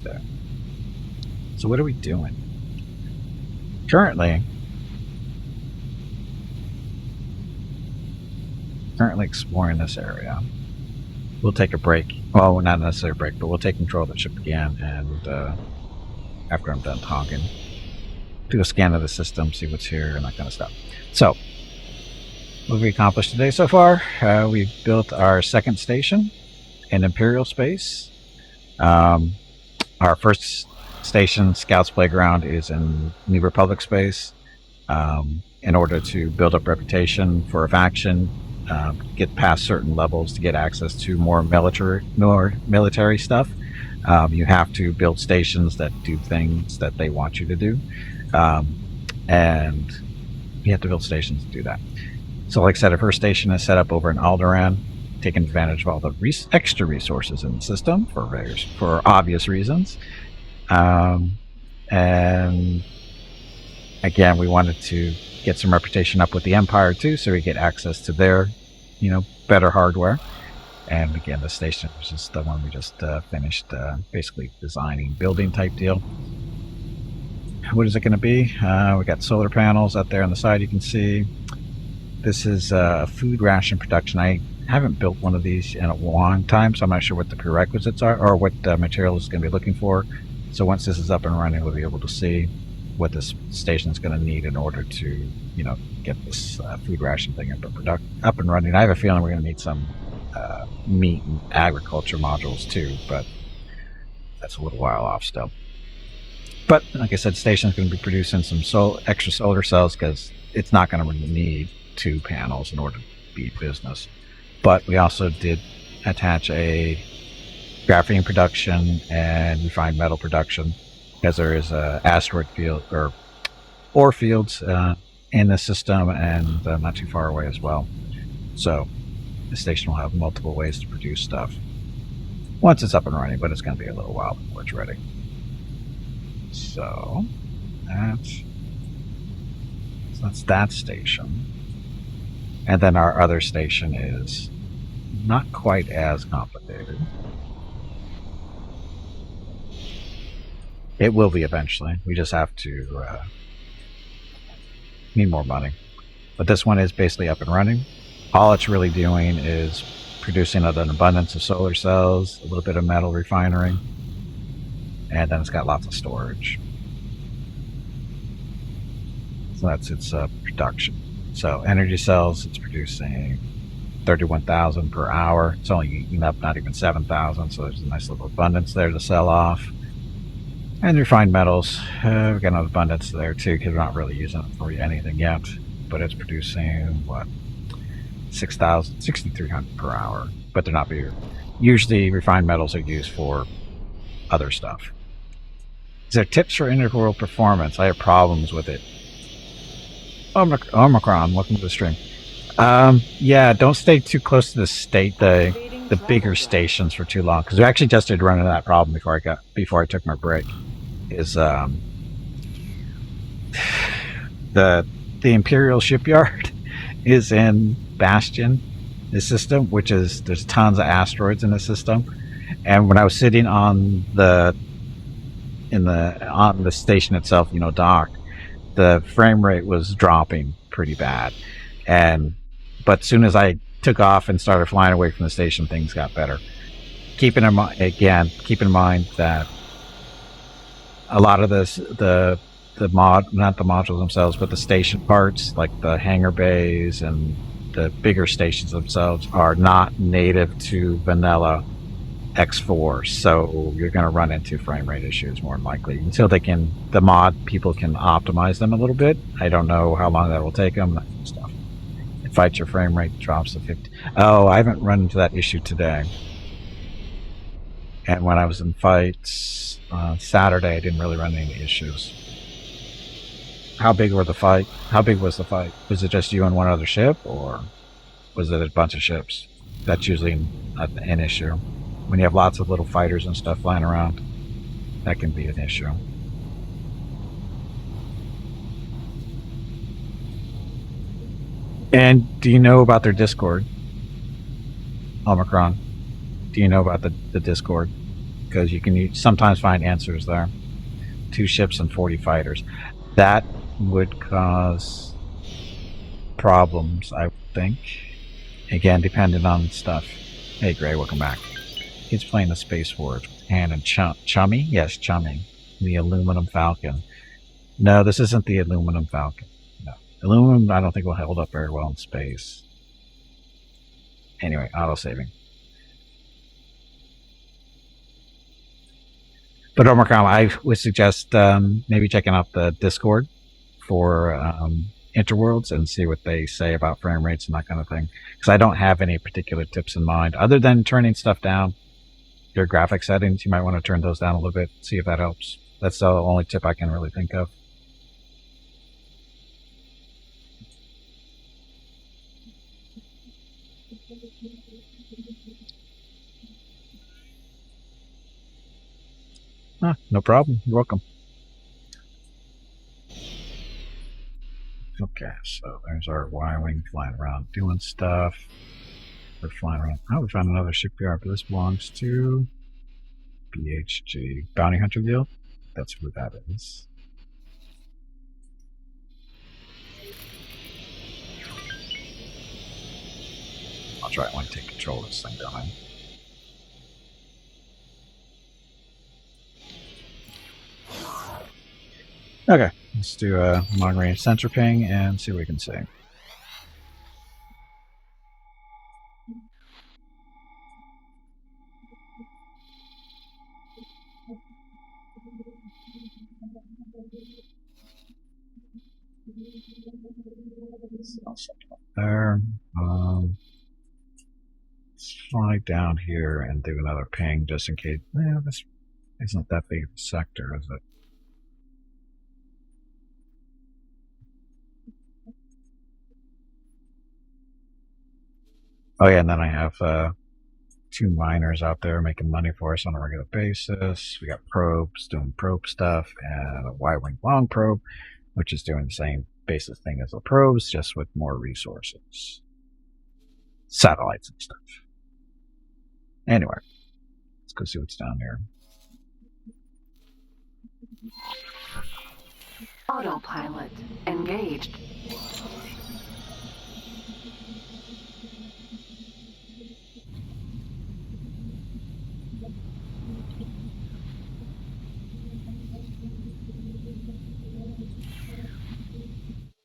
there. So what are we doing? Currently exploring this area. We'll take a break. Well, not necessarily a break, but we'll take control of the ship again, and after I'm done talking, do a scan of the system, see what's here, and that kind of stuff. So, what have we accomplished today so far? We've built our second station in Imperial space. Our first station, Scouts Playground, is in New Republic space. In order to build up reputation for a faction, get past certain levels to get access to more military stuff, you have to build stations that do things that they want you to do, and you have to build stations to do that. So like I said, our first station is set up over in Alderaan, taking advantage of all the extra resources in the system for obvious reasons. And again, we wanted to get some reputation up with the Empire too, so we get access to their, better hardware. And again, the station was just the one we just finished, basically designing, building type deal. What is it going to be? We got solar panels out there on the side, you can see. This is food ration production. I haven't built one of these in a long time, so I'm not sure what the prerequisites are or what material is going to be looking for. So once this is up and running, we'll be able to see what this station is going to need in order to, get this food ration thing up and running. I have a feeling we're going to need some meat and agriculture modules too, but that's a little while off still. But like I said, the station is going to be producing some extra solar cells because it's not going to really need 2 panels in order to be in business. But we also did attach a graphene production and refined metal production, because there is a asteroid field or ore fields in the system, and not too far away as well. So the station will have multiple ways to produce stuff once it's up and running, but it's going to be a little while before it's ready. So that's that station. And then our other station is not quite as complicated. It will be eventually. We just have to need more money. But this one is basically up and running. All it's really doing is producing an abundance of solar cells, a little bit of metal refinery, and then it's got lots of storage. So that's its production. So energy cells, it's producing 31,000 per hour. It's only eating up not even 7,000, so there's a nice little abundance there to sell off. And refined metals, we've got an abundance there too, because we're not really using it for anything yet. But it's producing, what, 6,300 per hour. But they're not bigger. Usually refined metals are used for other stuff. Is there tips for Interworld performance? I have problems with it. Omicron, welcome to the stream. Yeah, don't stay too close to the bigger stations for too long, because we actually just did run into that problem before I took my break. Is the Imperial shipyard is in Bastion, the system, which is, there's tons of asteroids in the system, and when I was sitting on the station itself, dock, the frame rate was dropping pretty bad, but as soon as I took off and started flying away from the station, things got better. Keep in mind that a lot of this, not the modules themselves, but the station parts, like the hangar bays and the bigger stations themselves, are not native to vanilla X4, so you're going to run into frame rate issues more than likely until the mod people can optimize them a little bit. I don't know how long that will take them, that kind of stuff. In fights, your frame rate drops to 50. Oh, I haven't run into that issue today. And when I was in fights Saturday, I didn't really run into issues. How big was the fight? Was it just you and one other ship, or was it a bunch of ships? That's usually an issue. When you have lots of little fighters and stuff flying around, that can be an issue. And do you know about their Discord? Omicron, do you know about the Discord? because you can sometimes find answers there. 2 ships and 40 fighters. That would cause problems, I would think. Again, depending on stuff. Hey, Gray, welcome back. He's playing the Space Wars with Han and Chummy? Yes, Chummy. The Aluminum Falcon. No, this isn't the Aluminum Falcon. No. Aluminum, I don't think will hold up very well in space. Anyway, auto-saving. But Omicron, I would suggest maybe checking out the Discord for Interworlds and see what they say about frame rates and that kind of thing. Because I don't have any particular tips in mind other than turning stuff down. Your graphic settings, you might want to turn those down a little bit, see if that helps. That's the only tip I can really think of. No problem. You're welcome. Okay, so there's our Y-Wing flying around doing stuff. We're flying around. Oh, we found another shipyard, but this belongs to BHG. Bounty Hunter Guild? That's who that is. I'll try. I want to take control of this thing, don't I? Okay, let's do a long-range sensor ping and see what we can see. There. Let's fly down here and do another ping just in case. Yeah, this isn't that big of a sector, is it? Oh yeah, and then I have 2 miners out there making money for us on a regular basis. We got probes doing probe stuff, and a Y-Wing long probe, which is doing the same basic thing as the probes, just with more resources. Satellites and stuff. Anyway, let's go see what's down here. Autopilot engaged.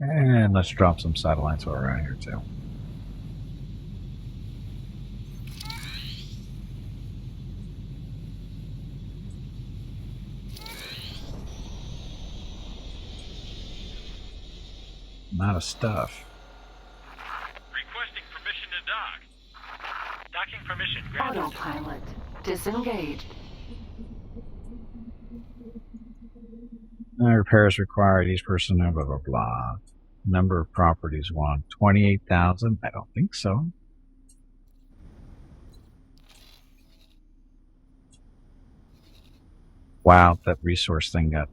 And let's drop some satellites while we're around here too. Not of stuff. Requesting permission to dock. Docking permission granted. Autopilot disengaged. Repairs required. Each person, blah, blah, blah. Number of properties won. 28,000? I don't think so. Wow, that resource thing got...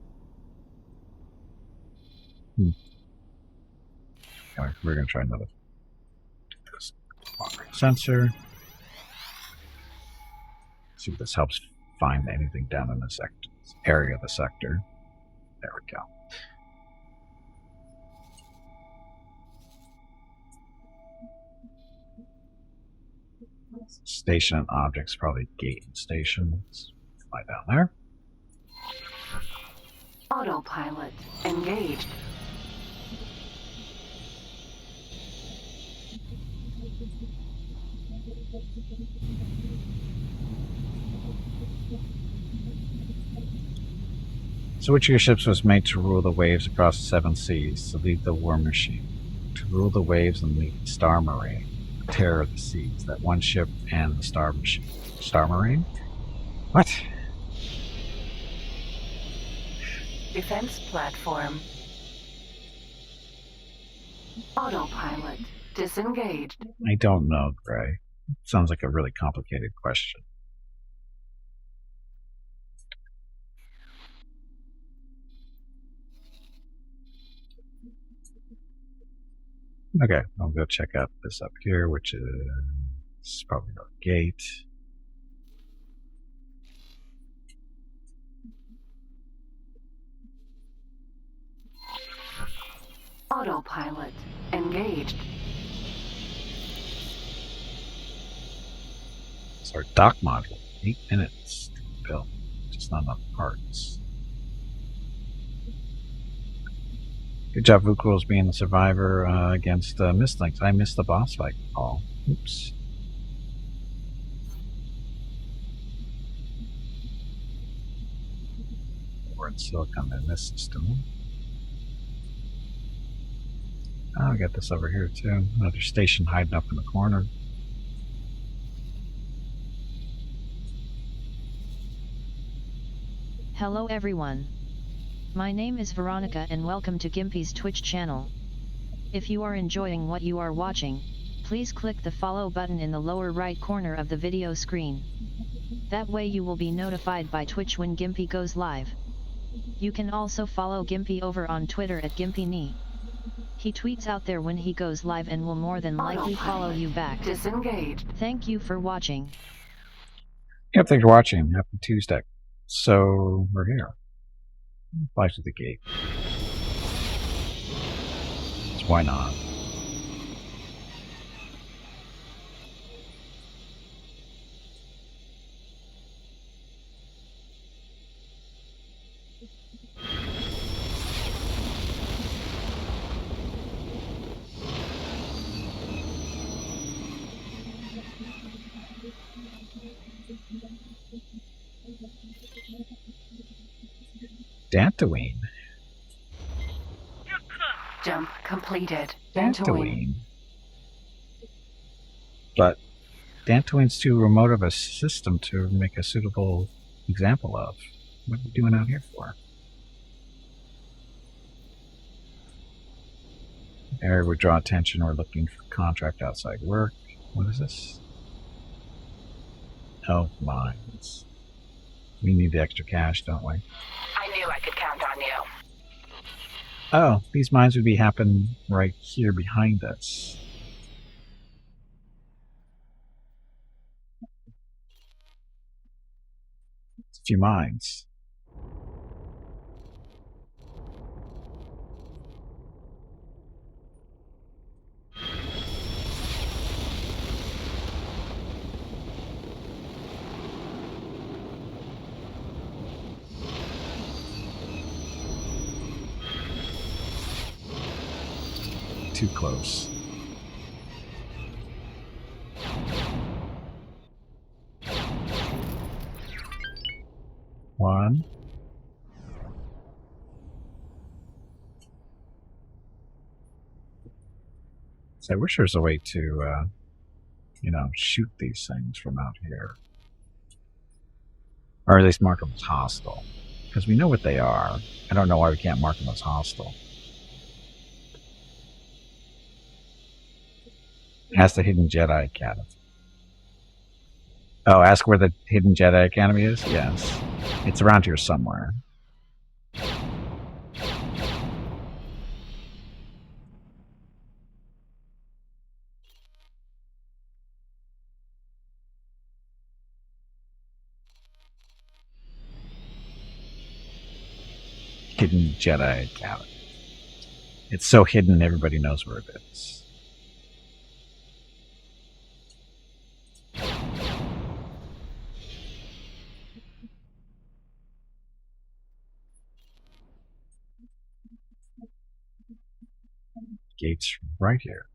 Anyway, we're going to try another sensor. See if this helps find anything down in the sector, area of the sector. There we go. Station and objects, probably gate and station. Let's fly down there. Autopilot engaged. So which of your ships was made to rule the waves across the 7 seas, to lead the war machine, to rule the waves and lead the Star Marine, the terror of the seas, that one ship and the Star Machine? Star Marine? What? Defense platform. Autopilot disengaged. I don't know, Gray. Sounds like a really complicated question. Okay, I'll go check out this up here, which is probably our gate. Our dock module. 8 minutes to build. Just not enough parts. Good job, Vukrul's being the survivor against Mistlinks. I missed the boss fight. Oh, oops. We're in silicon in this system. Oh, I got this over here too. Another station hiding up in the corner. Hello everyone. My name is Veronica and welcome to Gimpy's Twitch channel. If you are enjoying what you are watching, please click the follow button in the lower right corner of the video screen. That way you will be notified by Twitch when Gimpy goes live. You can also follow Gimpy over on Twitter at GimpyKnee. He tweets out there when he goes live and will more than likely follow you back. Disengaged. Thank you for watching. Yep, thanks for watching. Happy Tuesday. So, we're here. Fly through the gate. So why not? Dantooine. Jump completed. Dantooine. But Dantooine's too remote of a system to make a suitable example of. What are you doing out here for? Area would draw attention. We're looking for contract outside work. What is this? Oh, mines. We need the extra cash, don't we? I knew I could count on you. Oh, these mines would be happening right here behind us. It's a few mines. Too close. One. So I wish there was a way to, shoot these things from out here. Or at least mark them as hostile. Because we know what they are. I don't know why we can't mark them as hostile. Ask the Hidden Jedi Academy. Oh, ask where the Hidden Jedi Academy is? Yes. It's around here somewhere. Hidden Jedi Academy. It's so hidden everybody knows where it is. Gates right here.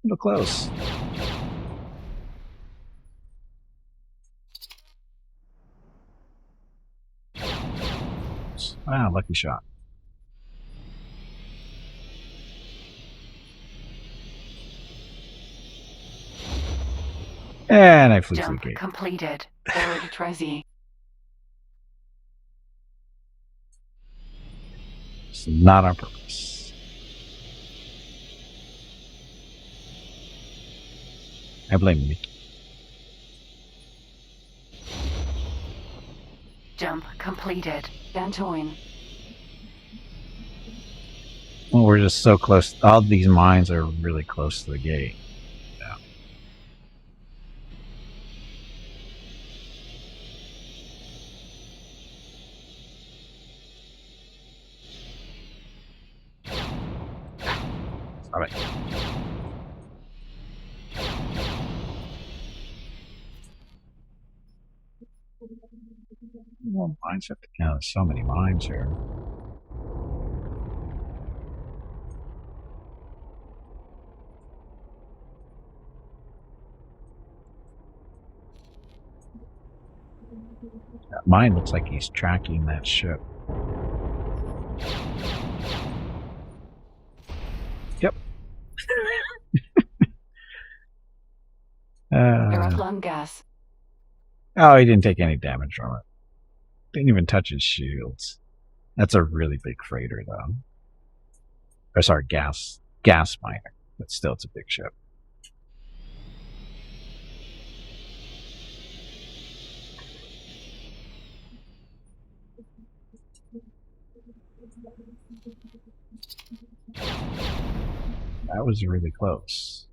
A little close. Ah, lucky shot. And I flew through the Jump gate. completed. Forward Trezzy. It's not on purpose. I blame Mickey. Jump completed. Antoine. Well, we're just so close. All these mines are really close to the gate. All right. Well, mines have to count. There's so many mines here. That mine looks like he's tracking that ship. Yep. Aeroplane gas. Oh, he didn't take any damage from it. Didn't even touch his shields. That's a really big freighter, though. Or sorry, gas miner. But still, it's a big ship. That was really close.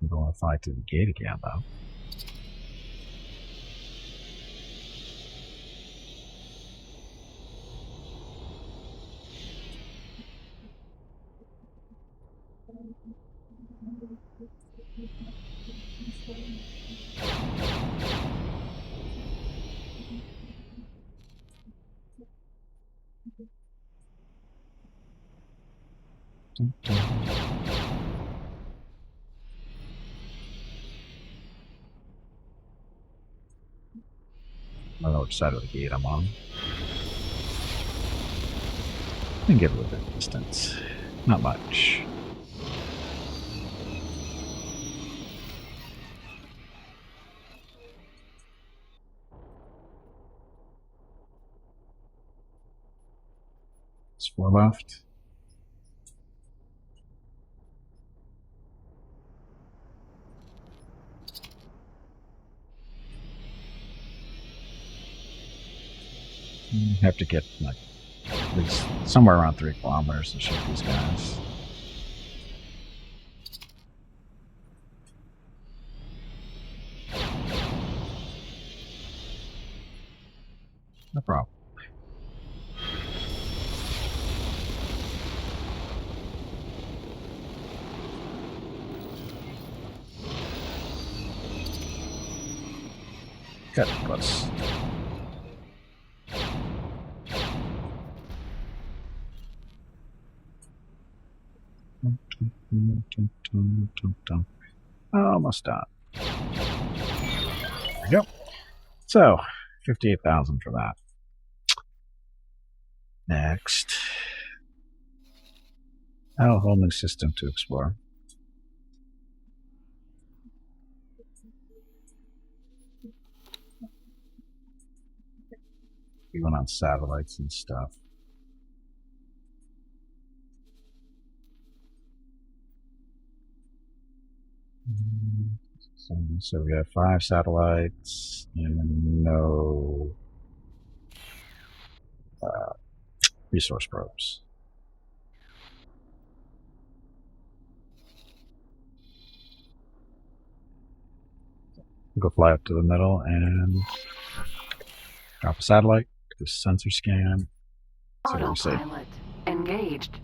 I'm going to fly to the gate again, though. I don't know which side of the gate I'm on. I can get a little bit of distance. Not much. It's 4 left. Have to get like at least somewhere around 3 kilometers to shoot these guys. No problem. Got close. Almost done. There we go. So, 58,000 for that. Next. Oh, a whole new system to explore. We went on satellites and stuff. So we have 5 satellites and no resource probes. We'll go fly up to the middle and drop a satellite, do a sensor scan. See what we see. Autopilot engaged.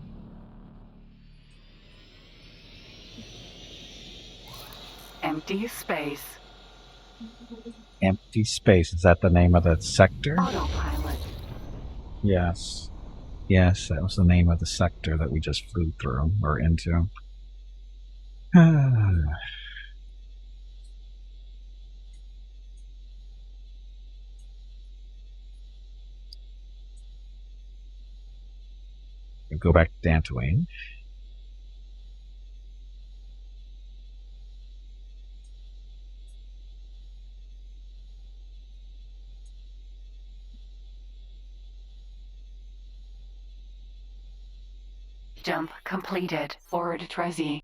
Empty space. Empty space. Is that the name of the sector? Autopilot. Yes. Yes, that was the name of the sector that we just flew through, or into. We'll go back to Dantooine. Jump completed. Forward Trezzy.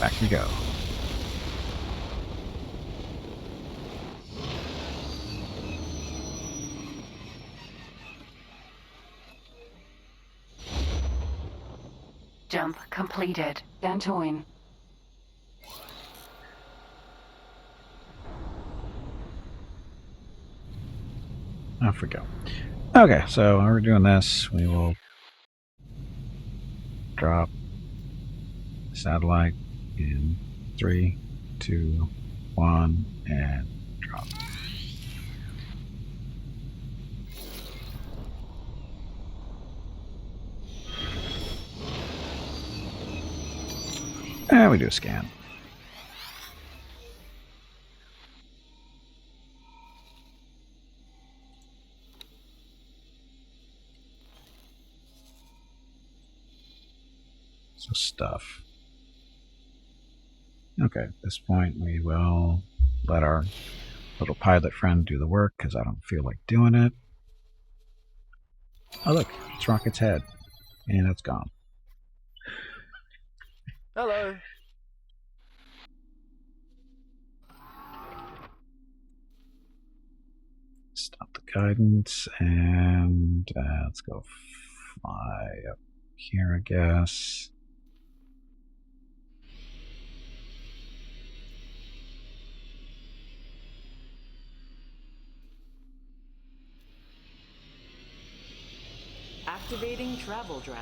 Back you go. Jump completed. Dantoin. Off we go. Okay, so while we're doing this, we will drop satellite in 3, 2, 1, and drop. And we do a scan. So stuff. Okay, at this point we will let our little pilot friend do the work because I don't feel like doing it. Oh look, it's Rocket's head. And it's gone. Hello. Stop the guidance and let's go fly up here, I guess. Activating travel drive.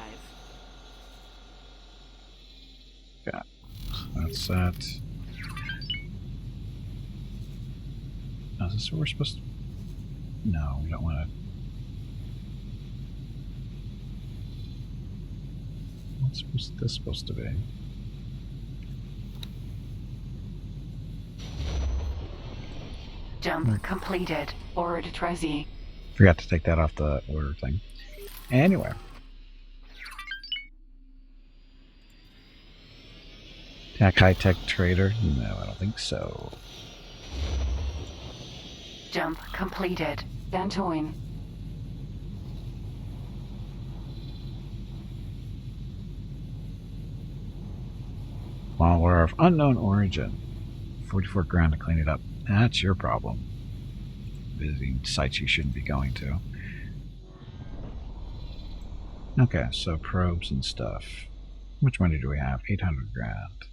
Yeah, that's that. Oh, is this where we're supposed to? No, we don't want to. What's this supposed to be? Jump completed. Forward Trezzy. Forgot to take that off the order thing. Anyway. Tech high-tech trader? No, I don't think so. Jump completed. Dantoin. Malware of unknown origin. 44 grand to clean it up. That's your problem. Visiting sites you shouldn't be going to. Okay, so probes and stuff. How much money do we have? 800 grand.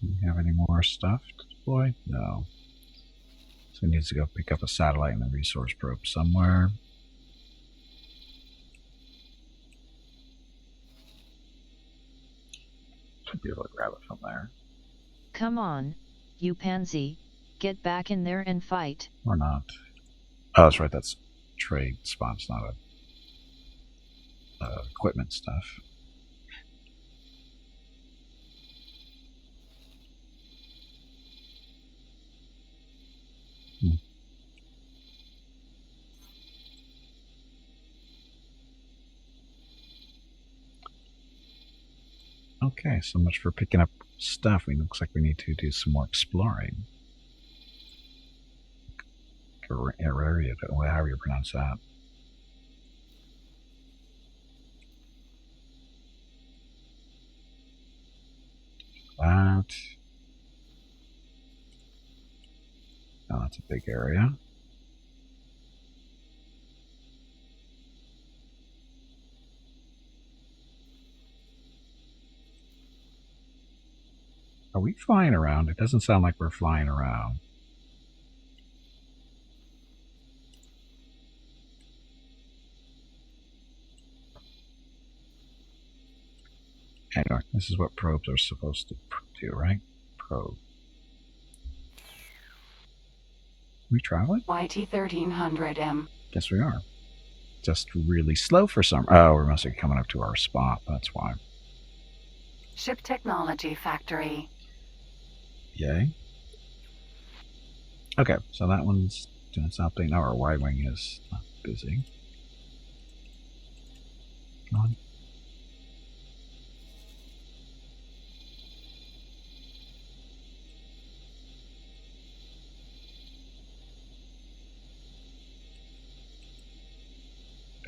Do we have any more stuff to deploy? No. So we need to go pick up a satellite and a resource probe somewhere. Should be able to grab it from there. Come on, you pansy, get back in there and fight. Or not. Oh, that's right, that's trade spots, not equipment stuff. Okay, so much for picking up stuff. It looks like we need to do some more exploring. However you pronounce that. That. Oh, that's a big area. Are we flying around? It doesn't sound like we're flying around. Anyway, this is what probes are supposed to do, right? Probe. We traveling? YT 1300M. Guess we are. Just really slow for some. Oh, we must be coming up to our spot. That's why. Ship Technology Factory. Yay. Okay, so that one's doing something. Now our Y-wing is not busy. Come on.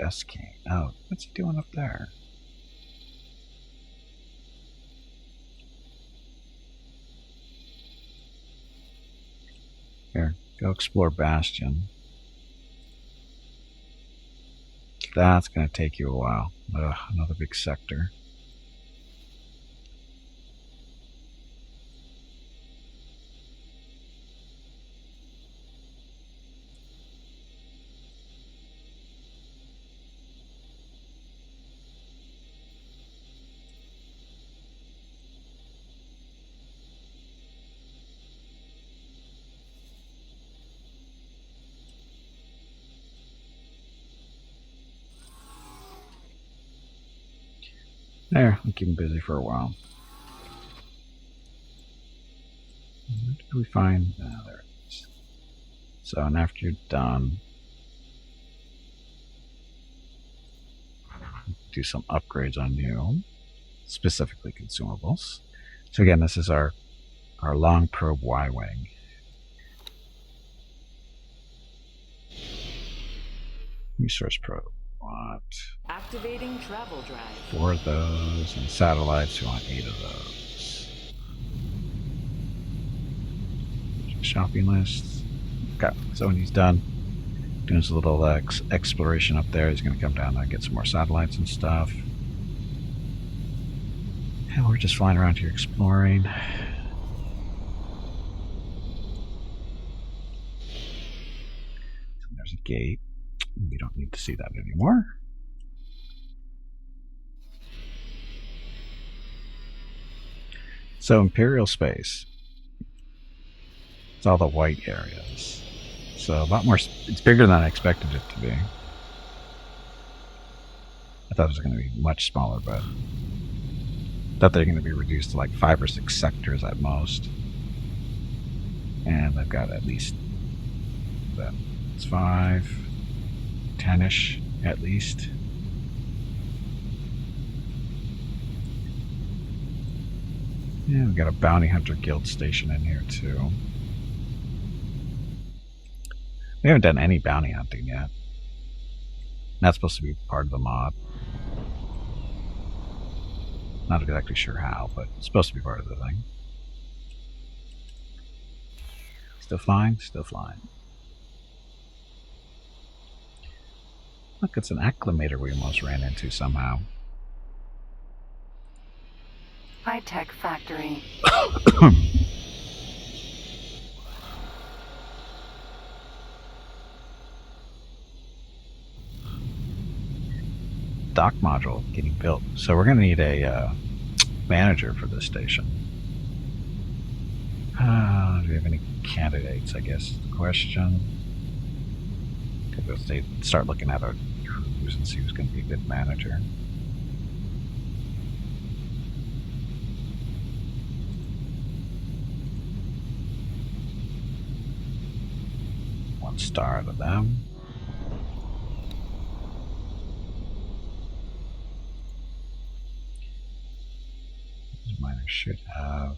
best king. Oh, what's he doing up there? Here, go explore Bastion. That's going to take you a while. Ugh, another big sector. There, I'll keep him busy for a while. Where did we find? Ah, there it is. So, and after you're done, do some upgrades on you, specifically consumables. So again, this is our long probe Y-wing. Resource probe. Want Activating travel drive. 4 of those, and satellites, we want 8 of those. Shopping list. Okay, so when he's done doing his little exploration up there, he's going to come down and get some more satellites and stuff. And we're just flying around here exploring. There's a gate. We don't need to see that anymore. So Imperial space. It's all the white areas. So a lot more. It's bigger than I expected it to be. I thought it was going to be much smaller, but I thought they're going to be reduced to like 5 or 6 sectors at most. And I've got at least that. It's 5, 10-ish at least. Yeah, we've got a bounty hunter guild station in here too. We haven't done any bounty hunting yet. That's supposed to be part of the mod. Not exactly sure how, but it's supposed to be part of the thing. Still flying? Still flying. Look, it's an acclimator we almost ran into somehow. High-tech factory. Dock module getting built. So we're going to need a manager for this station. Do we have any candidates, I guess is the question. Could they start looking at our crews and see who's going to be a good manager. One star out of them. This miner should have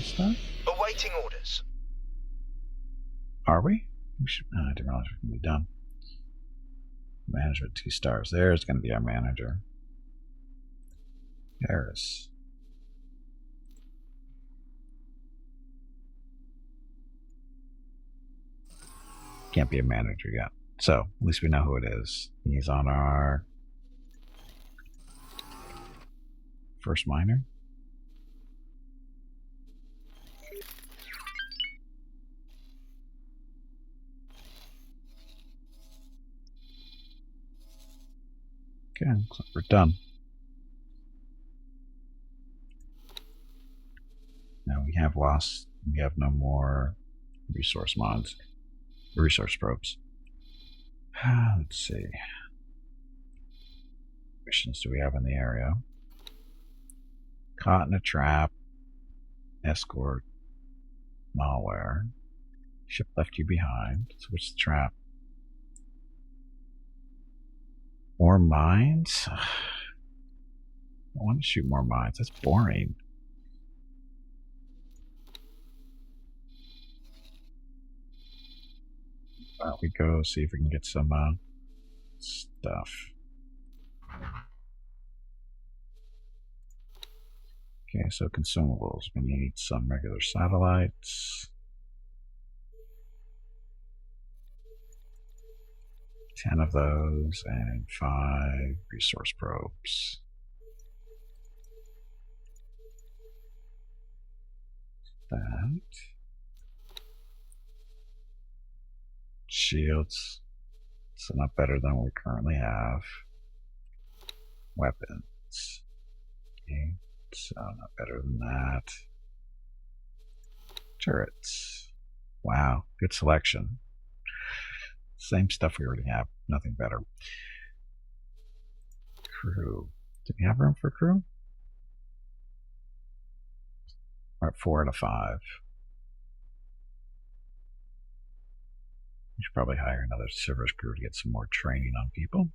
stuff. Awaiting orders. Are we? We should. Oh, I didn't realize we can be done. Management 2 stars. There's going to be our manager. Harris. Can't be a manager yet. So, at least we know who it is. He's on our first miner. Okay, looks like we're done. Now we have lost, we have no more resource mods, resource probes. Let's see. Missions do we have in the area? Caught in a trap, escort, malware, ship left you behind. So what's the trap? More mines? I want to shoot more mines. That's boring. Why don't we go see if we can get some stuff. Okay, so consumables. We need some regular satellites. 10 of those and 5 resource probes. That. Shields. So not better than what we currently have. Weapons. Okay, so not better than that. Turrets. Wow, good selection. Same stuff we already have, nothing better. Crew. Do we have room for crew? We're at 4 out of 5. We should probably hire another service crew to get some more training on people.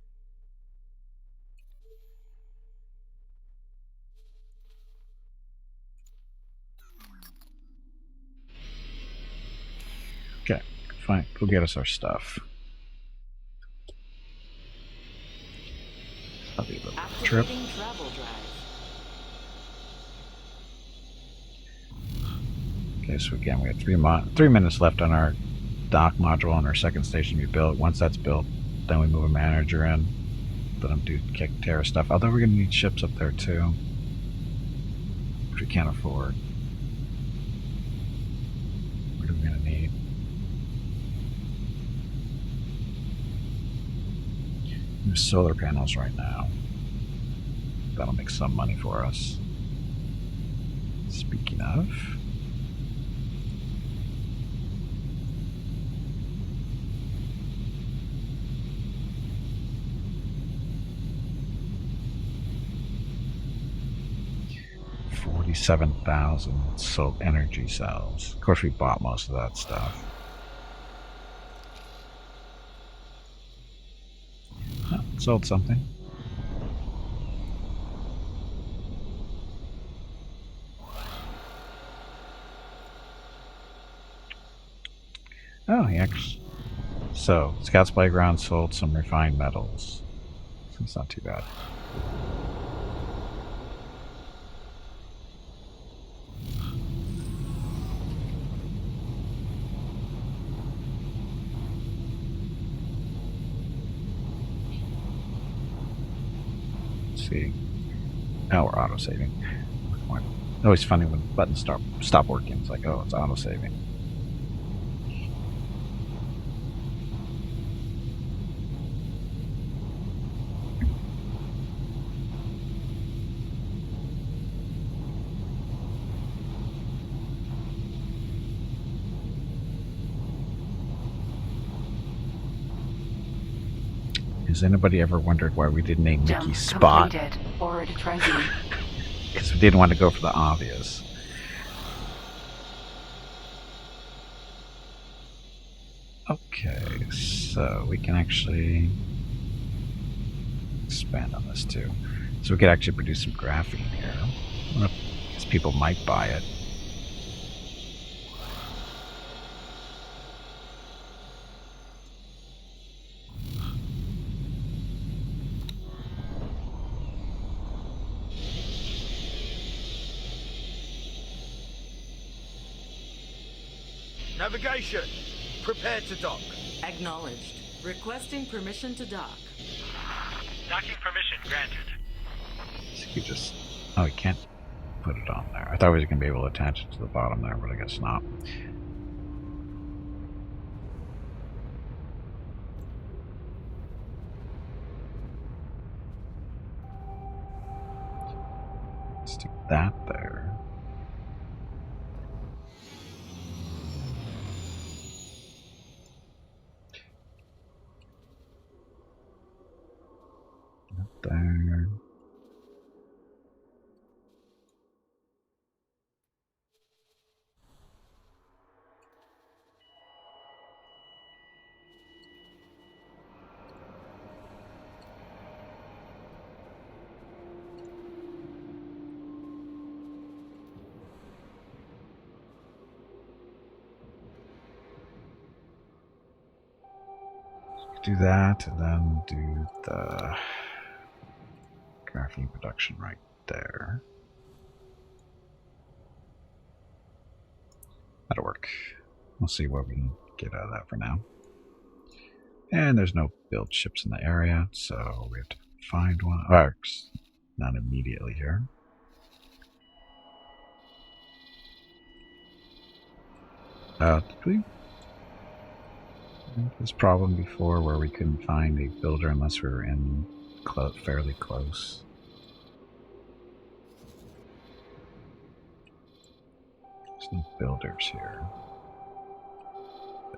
Okay, fine. Go get us our stuff. That'll be a little trip. Activating travel drive. Okay, so again, we have 3 minutes left on our dock module on our second station to be built. Once that's built, then we move a manager in. Let them do kick Terra stuff. Although we're going to need ships up there too, which we can't afford. What are we going to need? There's solar panels right now. That'll make some money for us. Speaking of, $47,000 solar energy cells. Of course, we bought most of that stuff. Oh, sold something. Oh, he actually. So, Scout's Playground sold some refined metals. So it's not too bad. Let's see. Oh, we're auto-saving. Always funny when buttons stop working. It's like, oh, it's auto-saving. Has anybody ever wondered why we didn't name Jump Mickey Spot? completed. Forward tracking. Because we didn't want to go for the obvious. Okay, so we can actually expand on this too. So we could actually produce some graphene here. I guess people might buy it. Navigation. Prepare to dock. Acknowledged. Requesting permission to dock. Docking permission granted. So you just... Oh, we can't put it on there. I thought we were going to be able to attach it to the bottom there, but I guess not. Stick that there. There. do that, and then do the graphene production right there. That'll work. We'll see what we can get out of that for now. And there's no build ships in the area, so we have to find one. Oh, not immediately here. Did we have this problem before where we couldn't find a builder unless we were in fairly close? There's no builders here.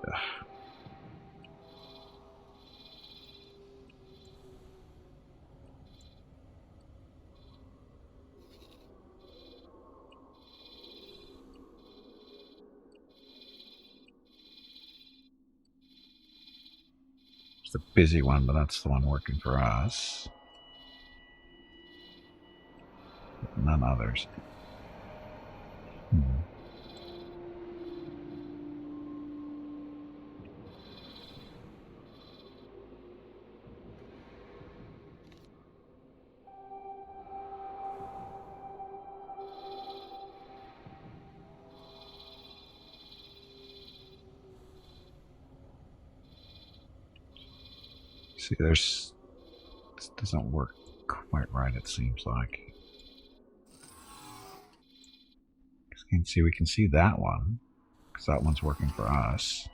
Ugh. It's the busy one, but that's the one working for us. None others. See, this doesn't work quite right, it seems like. We can see that one, because that one's working for us.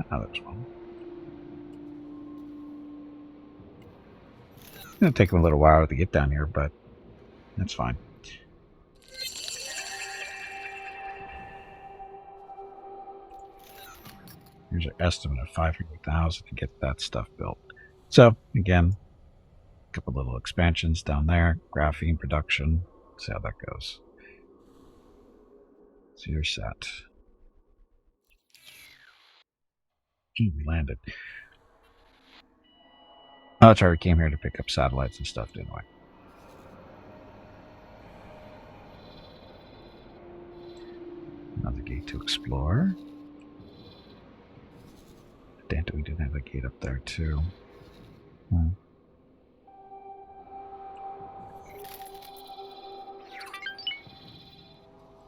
Ah, there's one. It's going to take them a little while to get down here, but that's fine. Here's our estimate of 500,000 to get that stuff built. So, again, a couple little expansions down there. Graphene production. See how that goes. So you're set. We landed. Oh, that's right. We came here to pick up satellites and stuff, didn't we? Another gate to explore. Damn it, we didn't have a gate up there, too.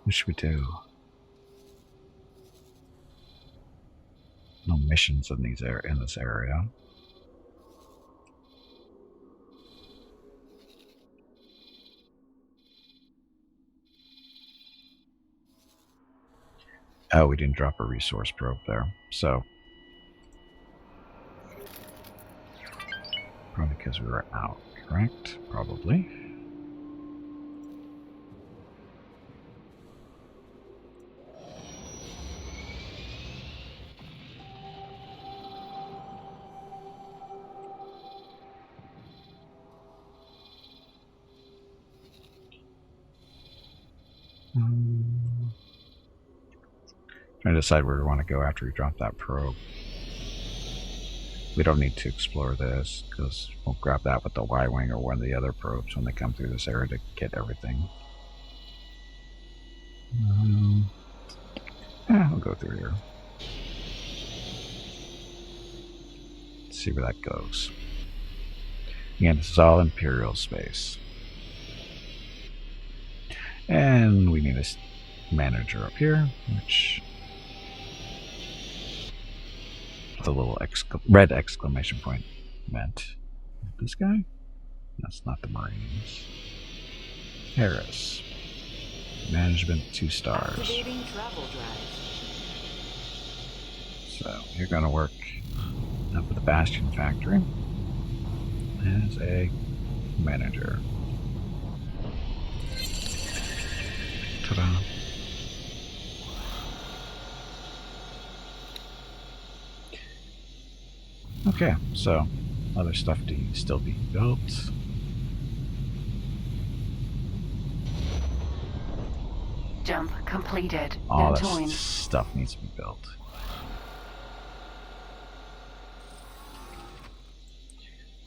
What should we do? No missions in this area. Oh, we didn't drop a resource probe there, so probably because we were out, correct? Probably. Trying to decide where we want to go after we drop that probe. We don't need to explore this, because we'll grab that with the Y-Wing or one of the other probes when they come through this area to get everything. We'll go through here. Let's see where that goes. Again, this is all Imperial space. And we need a manager up here, which... the little red exclamation point meant. This guy? That's not the Marines. Harris. Management 2 stars. Activating travel drive. So you're going to work up at the Bastion factory as a manager. Ta-da. Okay, so other stuff to still be built. Jump completed. All Now this join. stuff needs to be built.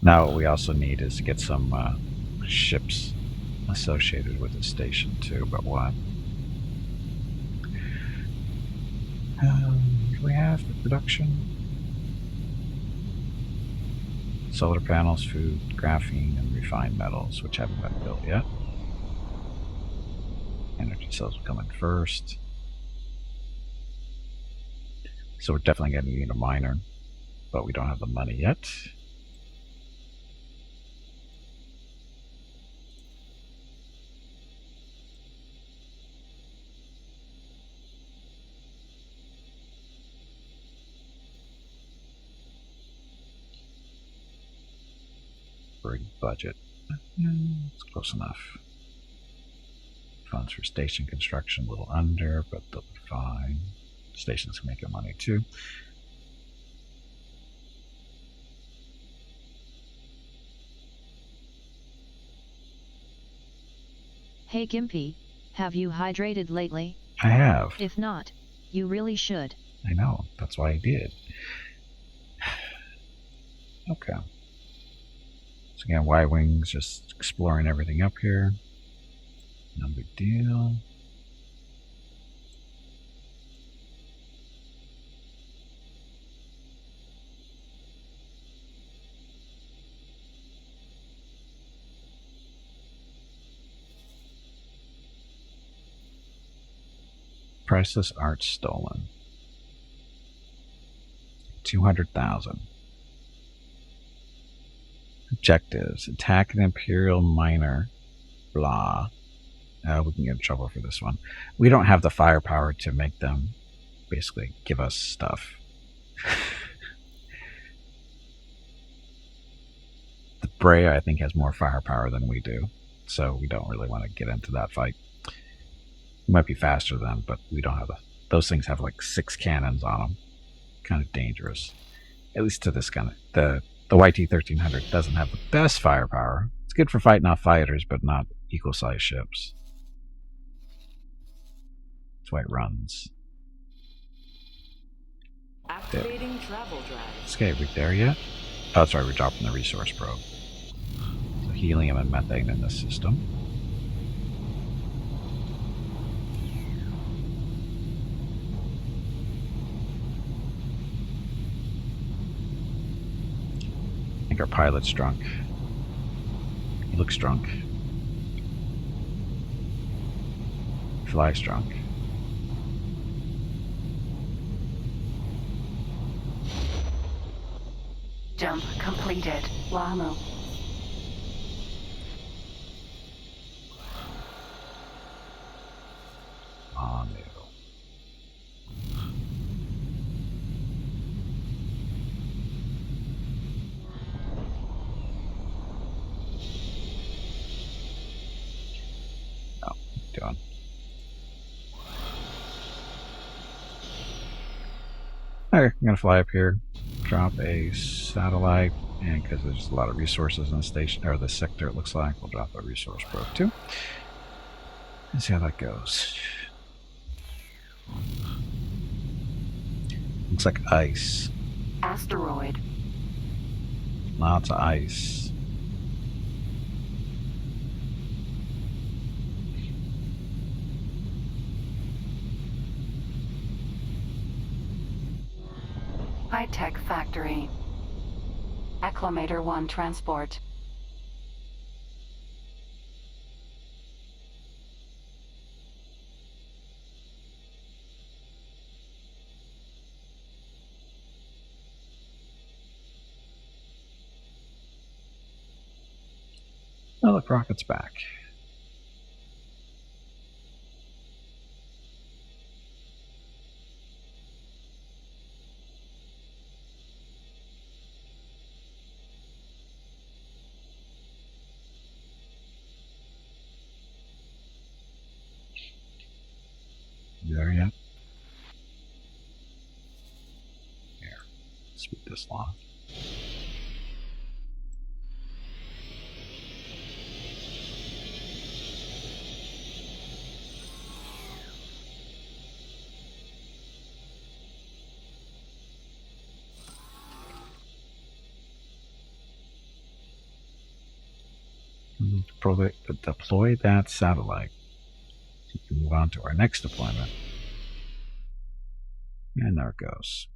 Now what we also need is to get some ships associated with the station too, but what? do we have for production? Solar panels, food, graphene, and refined metals, which haven't been built yet. Energy cells will come in first. So we're definitely going to need a miner, but we don't have the money yet. Budget. It's close enough. Funds for station construction a little under, but they'll be fine. Stations can make good money too. Hey Gimpy, have you hydrated lately? I have. If not, you really should. I know. That's why I did. Okay. So again, Y-Wings, just exploring everything up here. No big deal. Priceless art stolen. 200,000. Objectives. Attack an Imperial miner. Blah. We can get in trouble for this one. We don't have the firepower to make them basically give us stuff. The Brea, I think, has more firepower than we do, so we don't really want to get into that fight. We might be faster than them, but we don't have those things have like 6 cannons on them. Kind of dangerous. At least to this kind of... The YT-1300 doesn't have the best firepower. It's good for fighting off fighters, but not equal-sized ships. That's why it runs. Activating travel drive. Okay, are we there yet? Oh, sorry, we're dropping the resource probe. So helium and methane in this system. I think our pilot's drunk. He looks drunk. Flies drunk. Jump completed. Lamu. Oh, no. Oh, doing. Okay, I'm gonna fly up here, drop a satellite, and because there's a lot of resources in the station or the sector, it looks like we'll drop a resource probe too. And see how that goes. Looks like ice. Asteroid. Lots of ice. High-tech factory. Acclimator 1 transport. Oh, look, Rocket's back. You there yet? Here, speed this along. Deploy that satellite. So we can move on to our next deployment. And there it goes.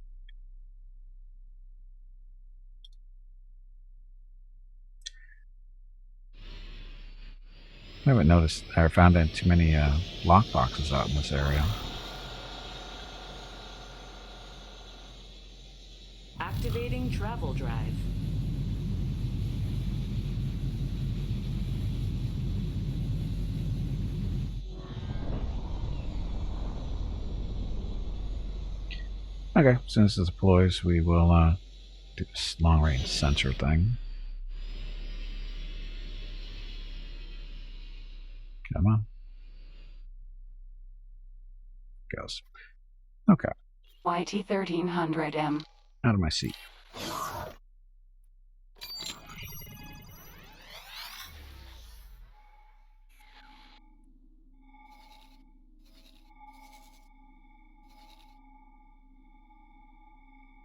I haven't noticed or found too many lock boxes out in this area. Activating travel drive. Okay, as soon as this deploys, we will do this long-range sensor thing. Come on. Goes. Okay. YT 1300M. Out of my seat.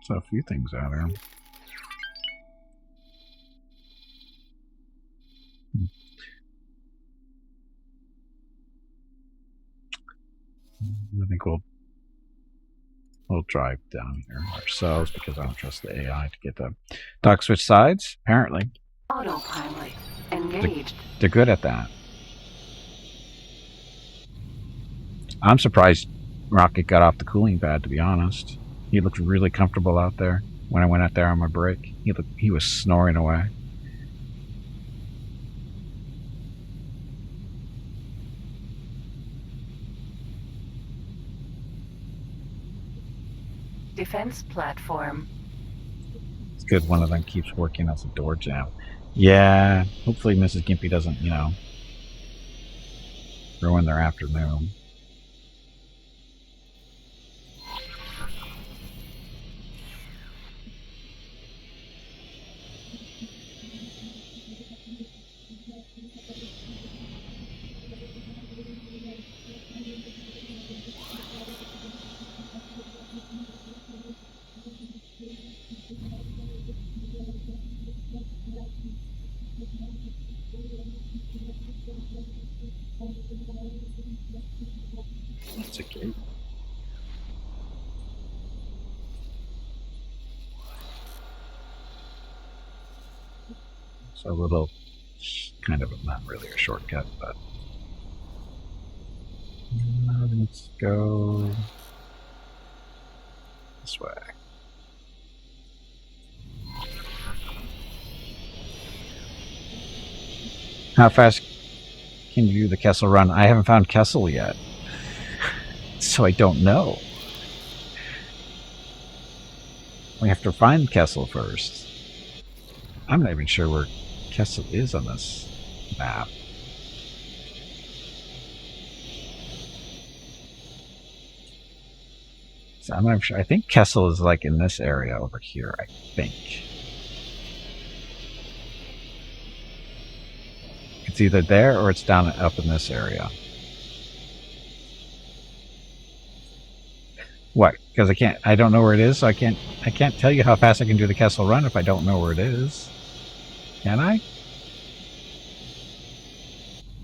So a few things out here. I think we'll drive down here ourselves because I don't trust the AI to get the dock switch sides. Apparently, Autopilot. Engaged. they're good at that. I'm surprised Rocket got off the cooling pad, to be honest. He looked really comfortable out there when I went out there on my break. He was snoring away. Defense platform. It's good one of them keeps working as a door jam. Yeah, hopefully Mrs. Gimpy doesn't, ruin their afternoon. That's a gate. So a little, kind of not really a shortcut, but let's go this way. How fast can you do the Kessel run? I haven't found Kessel yet, so I don't know. We have to find Kessel first. I'm not even sure where Kessel is on this map. So I'm not sure. I think Kessel is like in this area over here, I think. It's either there or it's down up in this area. What? Because I don't know where it is, so I can't tell you how fast I can do the Kessel run if I don't know where it is. Can I?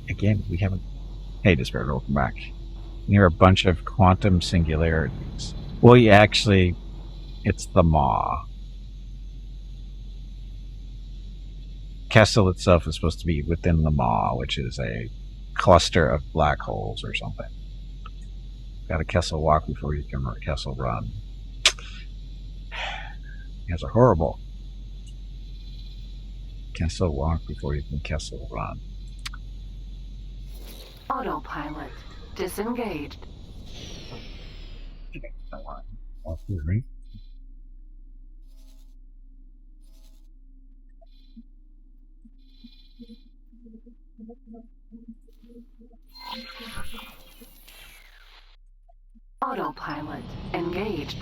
Again, we haven't... Hey, Despair, welcome back. Near a bunch of quantum singularities. Well, yeah, actually, it's the Maw. Kessel itself is supposed to be within the Maw, which is a cluster of black holes or something. Got a Kessel walk before you can Kessel run. It's a horrible. Kessel walk before you can Kessel run. Autopilot. Disengaged. Right? Autopilot. Engaged.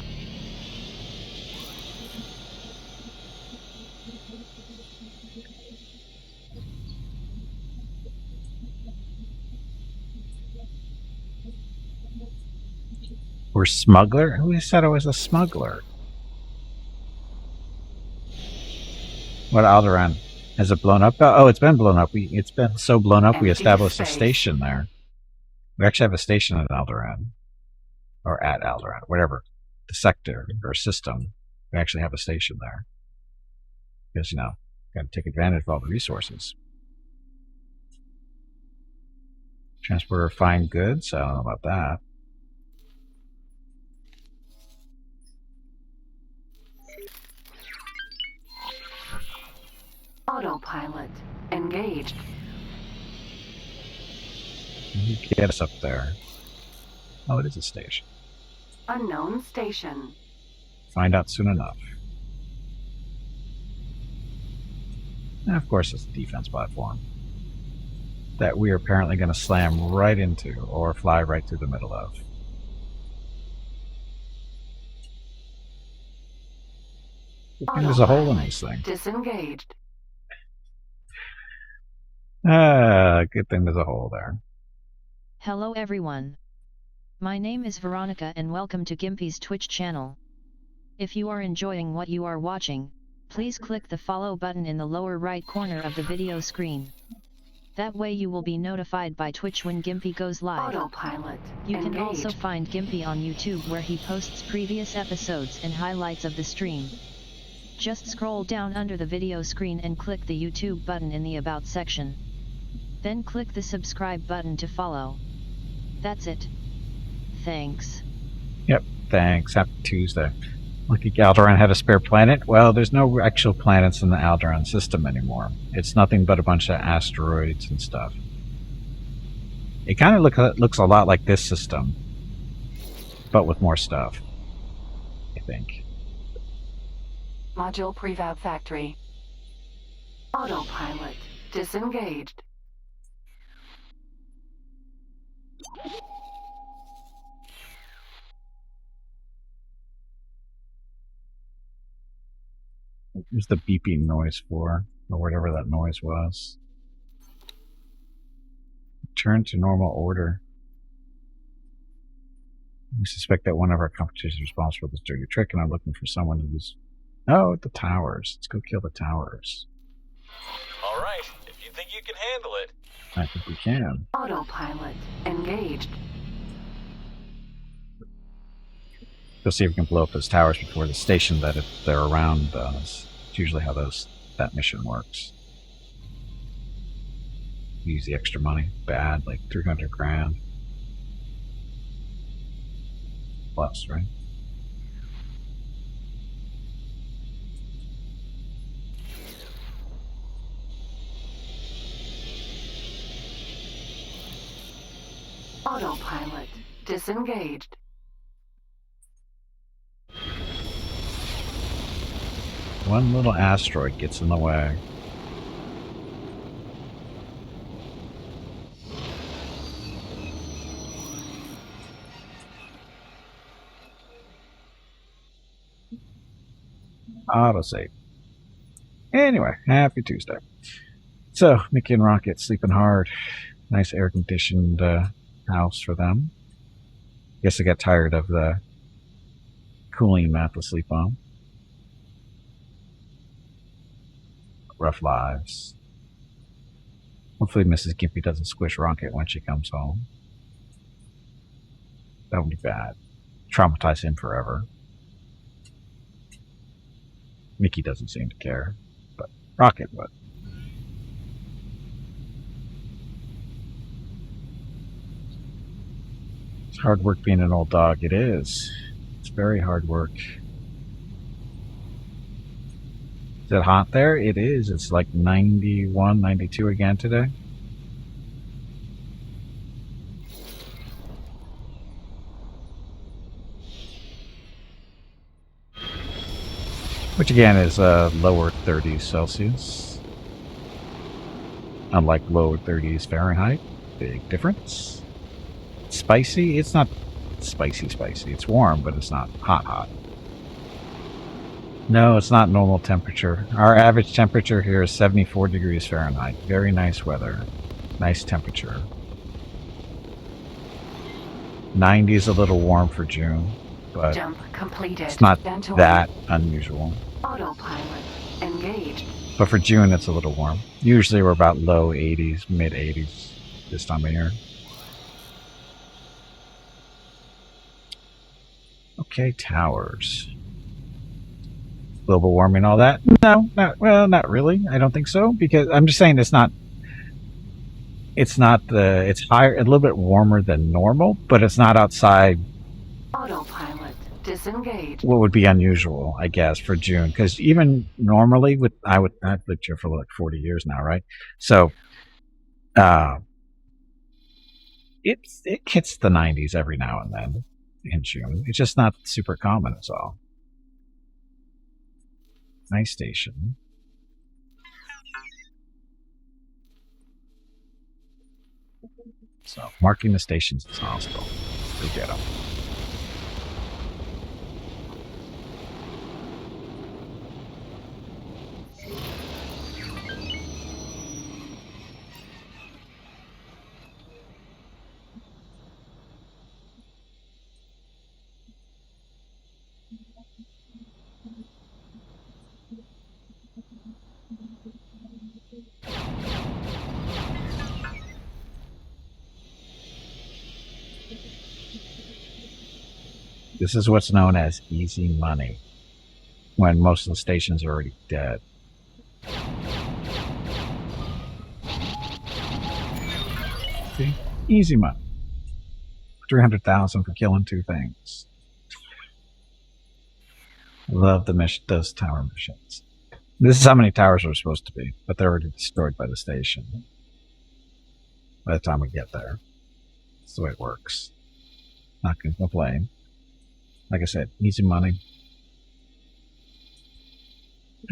We're smuggler? Who said I was a smuggler? What Alderaan? Has it blown up? Oh, it's been blown up. It's been so blown up we established a station there. We actually have a station at Alderaan. Or at Alderaan, whatever. the sector or system, we actually have a station there. Because, got to take advantage of all the resources. Transport refined goods, I don't know about that. Autopilot engaged. You get us up there. Oh, it is a station. Unknown station. Find out soon enough. And of course, it's a defense platform that we are apparently going to slam right into or fly right through the middle of. And there's a hole in this thing. Disengaged. Good thing there's a hole there. Hello everyone. My name is Veronica and welcome to Gimpy's Twitch channel. If you are enjoying what you are watching, please click the follow button in the lower right corner of the video screen. That way you will be notified by Twitch when Gimpy goes live. Autopilot You can engaged. also find Gimpy on YouTube where he posts previous episodes and highlights of the stream. Just scroll down under the video screen and click the YouTube button in the About section. Then click the subscribe button to follow. That's it. Thanks. Yep, thanks. Happy Tuesday. Lucky Alderaan had a spare planet. Well, there's no actual planets in the Alderaan system anymore. It's nothing but a bunch of asteroids and stuff. It kind of looks a lot like this system, but with more stuff, I think. Module prefab factory. Autopilot disengaged. What was the beeping noise for? Or whatever that noise was. Return to normal order. We suspect that one of our competitors is responsible for this dirty trick, and I'm looking for someone to use. Oh, the towers. Let's go kill the towers. All right, if you think you can handle it. I think we can. Autopilot engaged. Go see if we can blow up those towers before the station that they're around does. It's usually how that mission works. Use the extra money. Bad, like 300 grand. Plus, right? Autopilot disengaged. One little asteroid gets in the way. Autosave. Anyway, happy Tuesday. So, Mickey and Rocket sleeping hard. Nice air-conditioned house for them. Guess they got tired of the cooling mat to sleep on. Rough lives. Hopefully Mrs. Gimpy doesn't squish Rocket when she comes home. That would be bad. Traumatize him forever. Mickey doesn't seem to care, but Rocket would. It's hard work being an old dog. It is. It's very hard work. Is it hot there? It is. It's like 91, 92 again today. Which again is lower 30s Celsius. Unlike lower 30s Fahrenheit. Big difference. Spicy? It's not spicy. It's warm, but it's not hot. No, it's not normal temperature. Our average temperature here is 74 degrees Fahrenheit. Very nice weather. Nice temperature. 90 is a little warm for June, but Jump completed. it's not Ventolin. that unusual. Autopilot engaged. But for June, it's a little warm. Usually we're about low 80s, mid 80s this time of year. Okay, towers. Global warming, all that? No, not really. I don't think so, because I'm just saying it's not. It's higher, a little bit warmer than normal, but it's not outside Autopilot disengaged. what would be unusual, I guess, for June. Because even normally, I've lived here for like 40 years now, right? So, it hits the 90s every now and then in June. It's just not super common, is all. Nice station. So, marking the stations as hostile. We get them. This is what's known as easy money, when most of the stations are already dead. See? Easy money. 300,000 for killing 2 things. Love those tower missions. This is how many towers are supposed to be, but they're already destroyed by the station. By the time we get there. That's the way it works. Not going to complain. Like I said, easy money.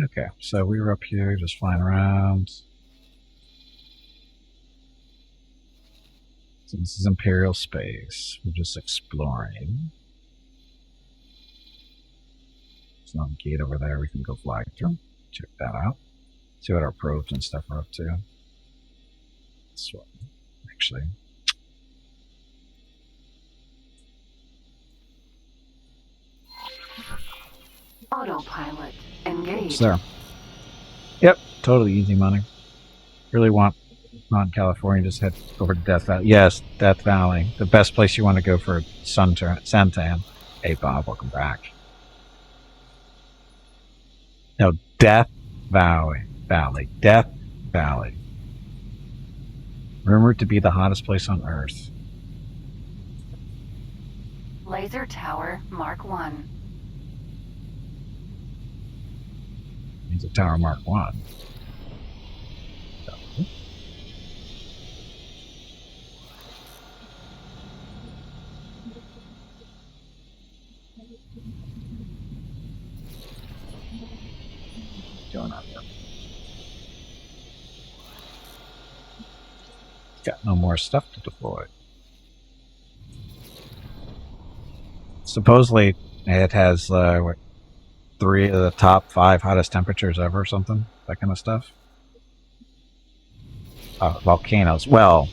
Okay, so we were up here just flying around. So this is Imperial space. We're just exploring. There's no gate over there we can go fly through. Check that out. See what our probes and stuff are up to. This one, actually. Autopilot engaged. There. Yep, totally easy money. Really want California, just head over to Death Valley. Yes, Death Valley. The best place you want to go for a suntan. Hey Bob, welcome back. No, Death Valley. Death Valley. Rumored to be the hottest place on Earth. Laser Tower Mark 1. It's a Tower Mark 1. Going on here. Got no more stuff to deploy. Supposedly, it has 3 of the top 5 hottest temperatures ever, or something. That kind of stuff. Volcanoes. Well,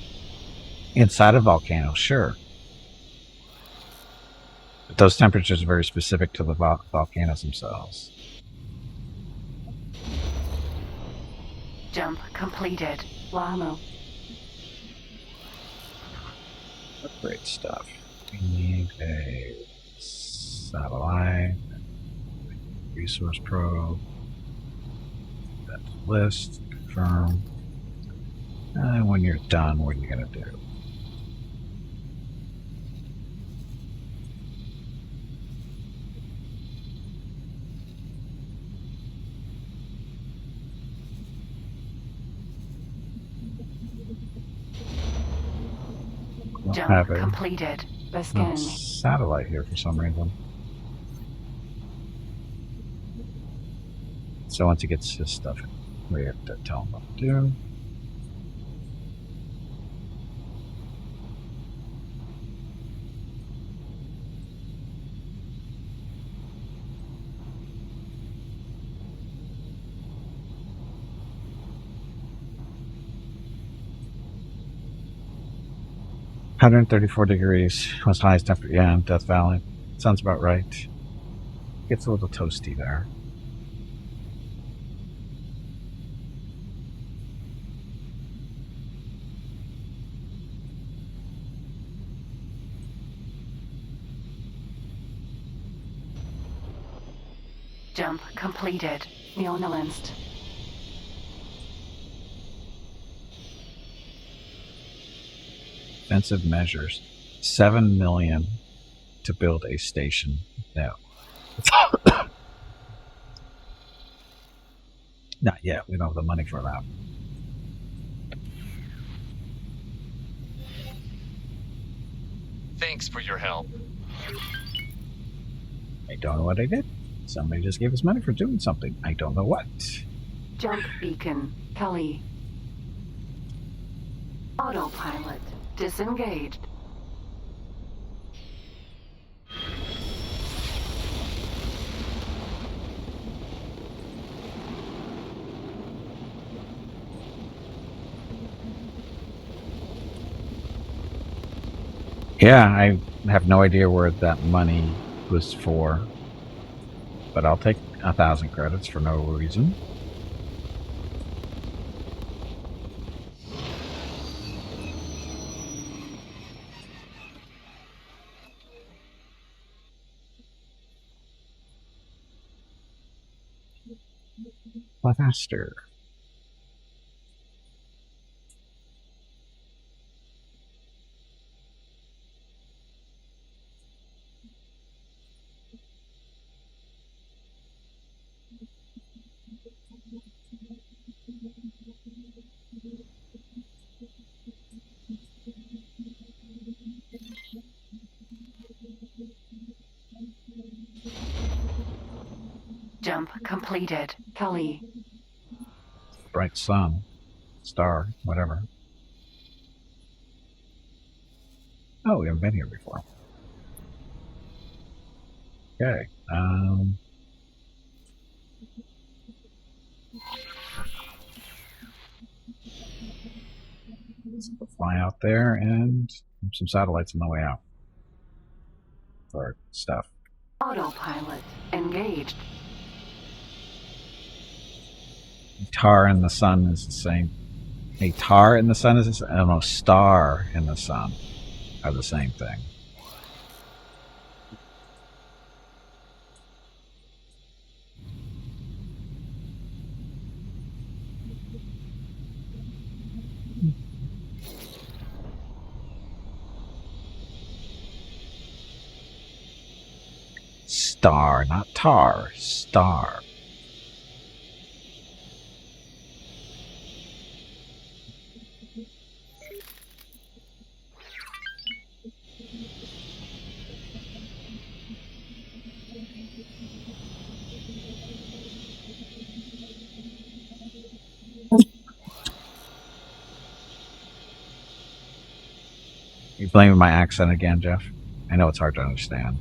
inside of volcanoes, sure. But those temperatures are very specific to the volcanoes themselves. Jump completed. Wamo. Great stuff. We need a satellite, resource probe, that list, confirm. And when you're done, what are you going to do? Jump completed. Scanning. Satellite here for some reason. So once he gets his stuff in, we have to tell him what to do. $134 was highest temperature. Yeah, in Death Valley. Sounds about right. Gets a little toasty there. Jump completed. Neonalist. Defensive measures. 7 million to build a station. No. Not yet. We don't have the money for that. Thanks for your help. I don't know what I did. Somebody just gave us money for doing something. I don't know what. Jump beacon. Kelly. Autopilot. Disengaged. Yeah, I have no idea where that money was for. But I'll take 1,000 credits for no reason. Faster. Jump completed. Kelly. Bright sun. Star. Whatever. Oh, we haven't been here before. Okay. Let's fly out there and some satellites on the way out. For stuff. Autopilot. Engaged. A tar in the sun is the same. A tar in the sun is the same. I don't know. Star in the sun are the same thing. Star, not tar. Star. You blaming my accent again, Jeff? I know it's hard to understand.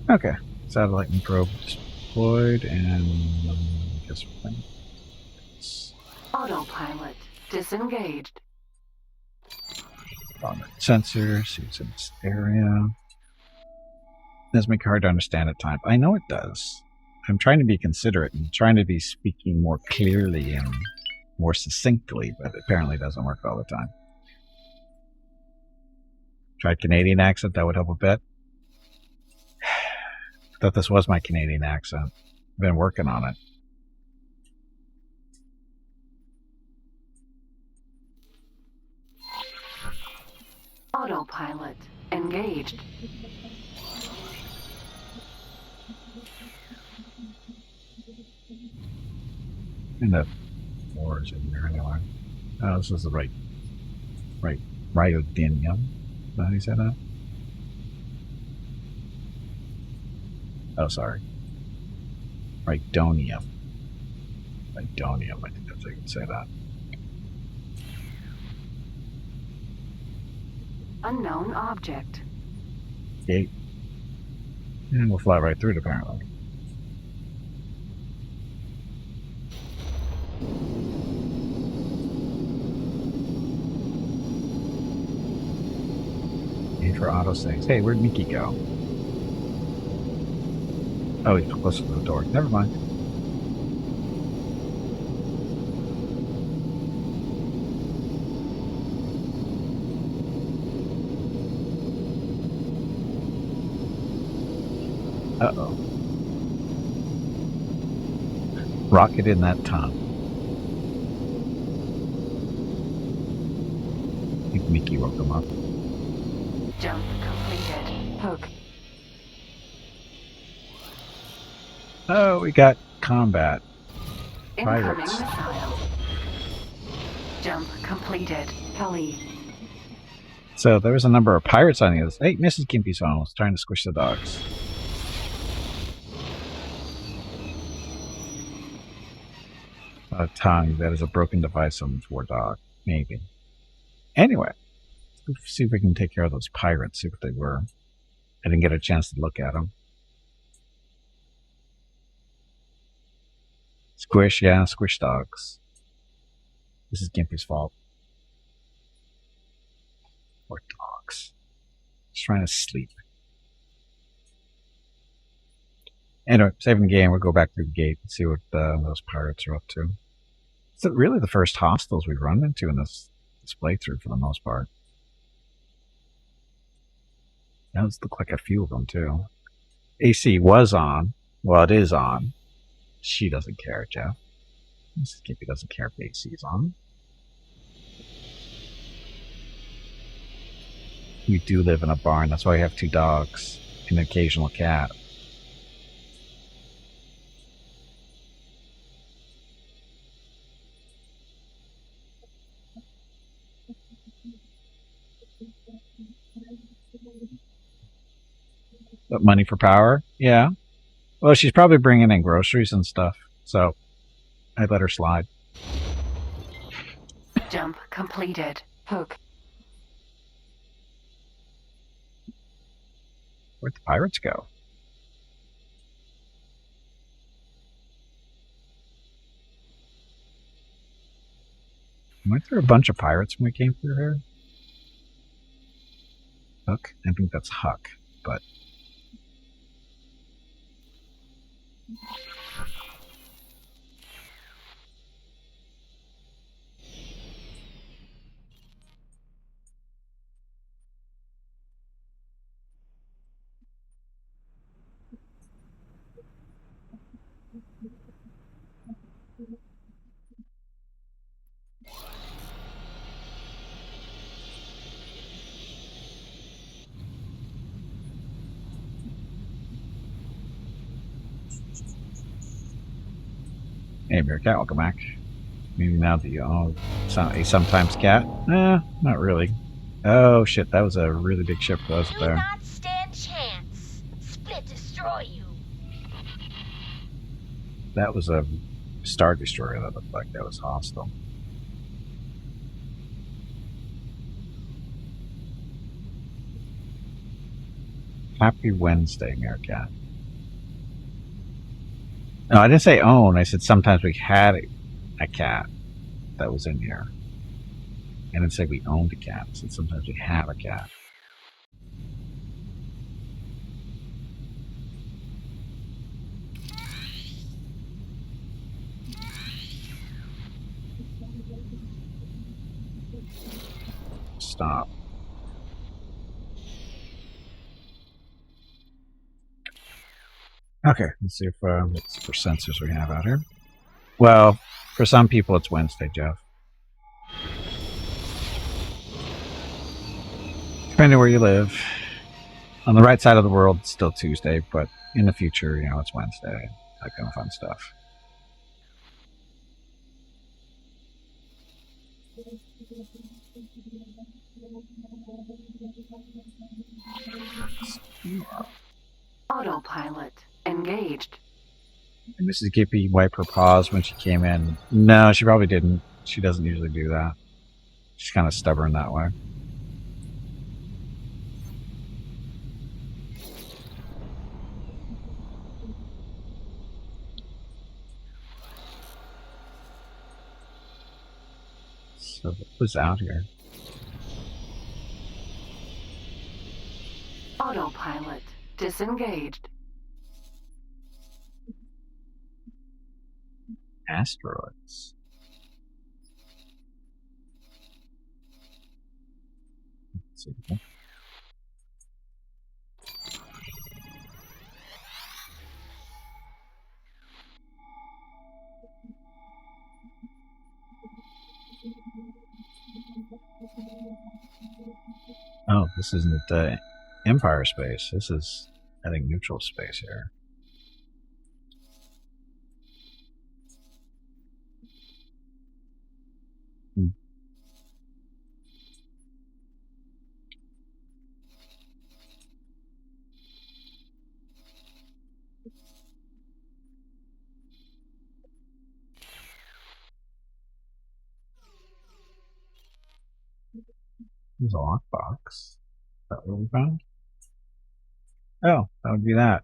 Okay, satellite and probe deployed, and I guess we're playing. Autopilot. Disengaged. On the sensor, see what's in this area. It does make it hard to understand at times. I know it does. I'm trying to be considerate and trying to be speaking more clearly and more succinctly, but it apparently doesn't work all the time. Try Canadian accent, that would help a bit. Thought this was my Canadian accent. Been working on it. Autopilot. Engaged. And the floor is in there anyway. Oh, this is the right Ryodinium. Is that how you say that? Oh, sorry. Rhydonium. Rhydonium, I think that's how you can say that. Unknown object. Gate. And we'll fly right through it, apparently. Need for auto saves. Hey, where'd Mickey go? Oh, he's closer to the door. Never mind. Uh-oh. Rocket in that tongue. I think Mickey woke him up. Jump completed. Hook. Oh, we got combat. Incoming Pirates. missile. Jump completed. Heli. So there was a number of pirates on the other side. Hey, Mrs. Gimpy's phone was trying to squish the dogs. A tongue that is a broken device on for a dog. Maybe. Anyway, let's see if we can take care of those pirates, see what they were. I didn't get a chance to look at them. Squish, yeah, squish dogs. This is Gimpy's fault. Poor dogs. Just trying to sleep. Anyway, saving the game, we'll go back through the gate and see what those pirates are up to. It's really the first hostiles we've run into in this playthrough for the most part. Those look like a few of them too. AC was on. Well, it is on. She doesn't care, Jeff. Mrs. Gimpy doesn't care if AC is on. We do live in a barn. That's why we have 2 dogs and an occasional cat. But money for power? Yeah. Well, she's probably bringing in groceries and stuff, so I let her slide. Jump completed. Hook. Where'd the pirates go? Weren't there a bunch of pirates when we came through here? Hook? I think that's Huck, but... Hey, Bearcat, welcome back. Maybe now that you a sometimes cat? Not really. Oh shit, that was a really big ship that was Do there. not stand chance. Split destroy you. That was a Star Destroyer that looked like that was hostile. Happy Wednesday, Meerkat. No, I didn't say own. I said sometimes we had a cat that was in here. I didn't say we owned a cat. I said sometimes we have a cat. Stop. Okay, let's see if what's for sensors we have out here. Well, for some people it's Wednesday, Jeff. Depending where you live. On the right side of the world, it's still Tuesday, but in the future, you know, it's Wednesday. That kind of fun stuff. Autopilot engaged. And Mrs. Gippy wiped her paws when she came in. No, she probably didn't. She doesn't usually do that. She's kind of stubborn that way. So what was out here? Autopilot disengaged. Asteroids. Let's see. Oh, this isn't Empire space. This is, I think, neutral space here. There's a lockbox. Is that what we found? Oh, that would be that.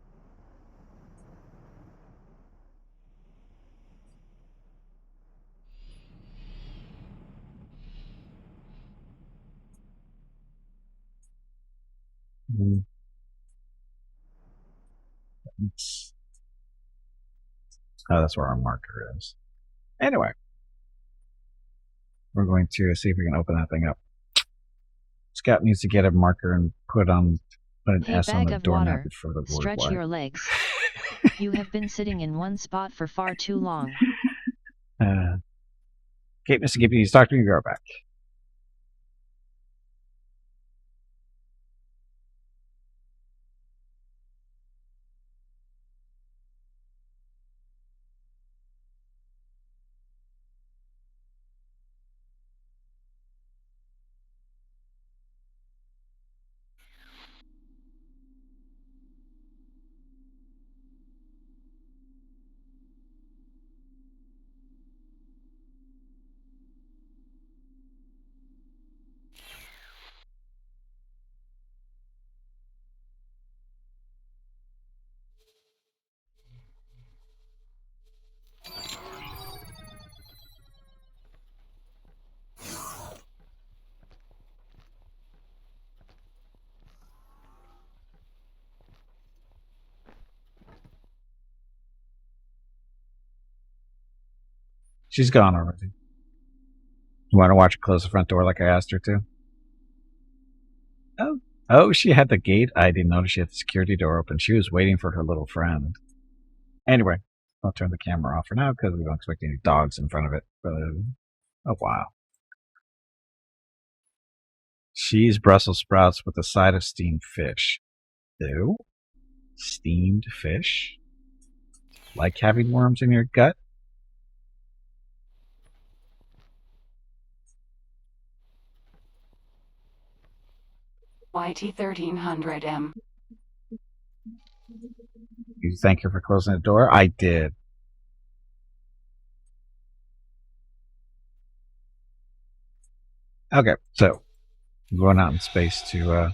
Oh, that's where our marker is. Anyway, we're going to see if we can open that thing up. Scout needs to get a marker and put an Hey, S on bag the of doormat water, before the word stretch Y. your legs. You have been sitting in one spot for far too long. Okay, Mr. Gimpy, you talk to me, you'll be right back. She's gone already. You want to watch her close the front door like I asked her to? Oh, she had the gate. I didn't notice she had the security door open. She was waiting for her little friend. Anyway, I'll turn the camera off for now because we don't expect any dogs in front of it for a while. Cheese Brussels sprouts with a side of steamed fish. Ew. Steamed fish? Like having worms in your gut? YT 1300M. You thank her for closing the door? I did. Okay, so I'm going out in space to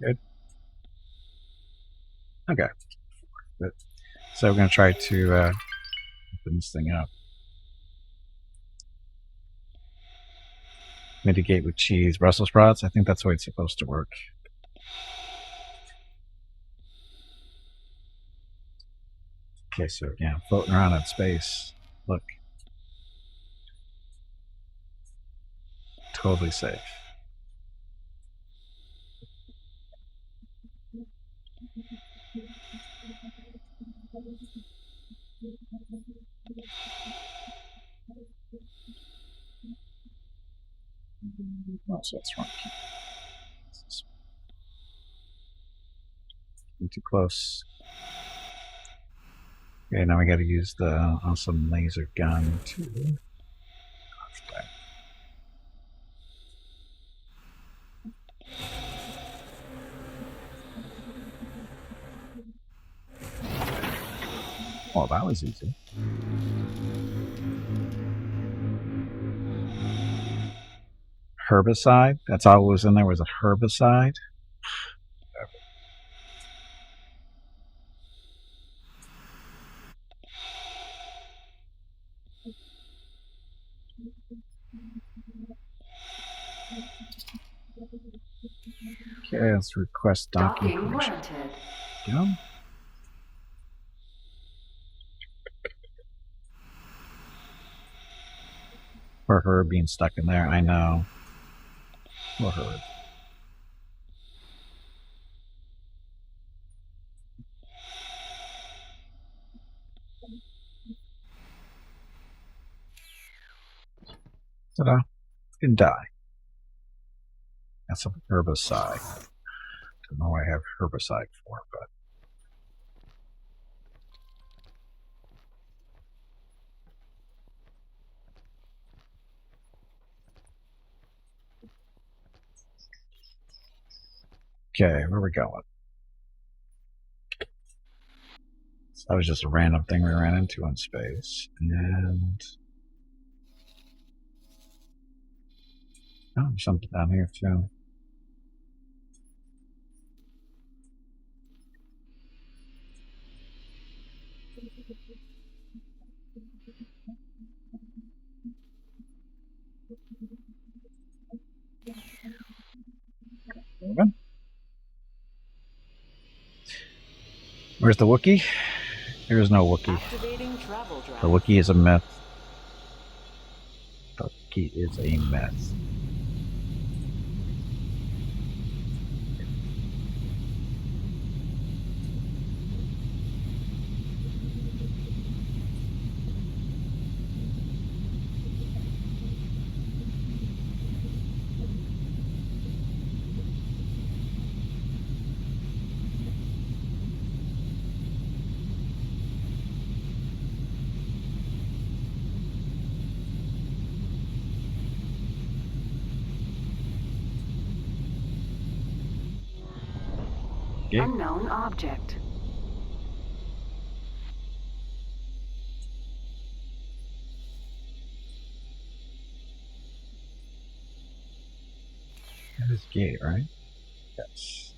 good. Okay. Good. So we're gonna try to open this thing up. Mitigate with cheese, Brussels sprouts. I think that's the way it's supposed to work. Okay, so yeah, floating around in space. Look. Totally safe. Oh, so that's wrong. Too close. Okay, now we got to use the awesome laser gun too. Well, that was easy. Herbicide? That's all that was in there was a herbicide? Okay, let's request docking permission. Granted. go. For her being stuck in there, I know. For her. Ta-da. Didn't die. That's some herbicide. Don't know what I have herbicide for, but okay, where are we going? So that was just a random thing we ran into in space. And oh, there's something down here too. Moving. Where's the Wookiee? There is no Wookiee. Activating travel drive. The Wookiee is a myth. The Wookiee is a myth. Okay. Unknown object. That is gate, right? Yes.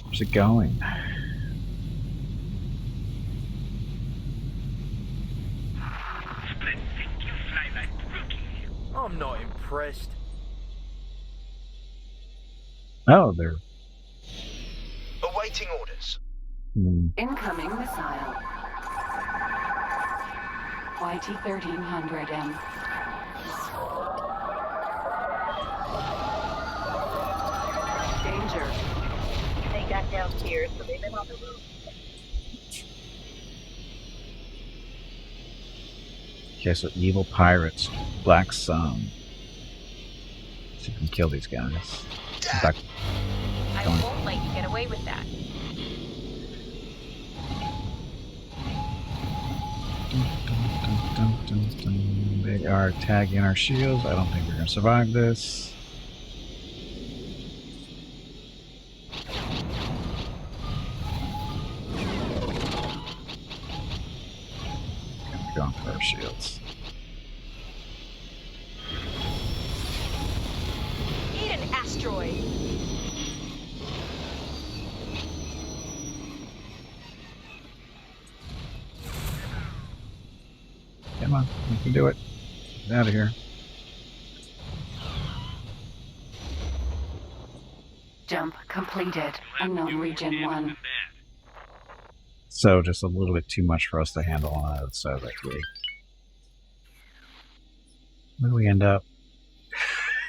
Where's it going? Split think you fly like rookie. I'm not impressed. Oh, they're Awaiting orders. Incoming missile. YT-1300M. Danger. They got downstairs, so they've been on the roof. okay. So evil pirates, Black Sun. See if we can kill these guys. In fact, I won't let you get away with that. they are tagging our shields. I don't think we're gonna survive this. We're going for our shields. Need an asteroid. Come on, we can do it. Get out of here. Jump completed. Unknown region 1. So just a little bit too much for us to handle on the other side of that gate. Where do we end up?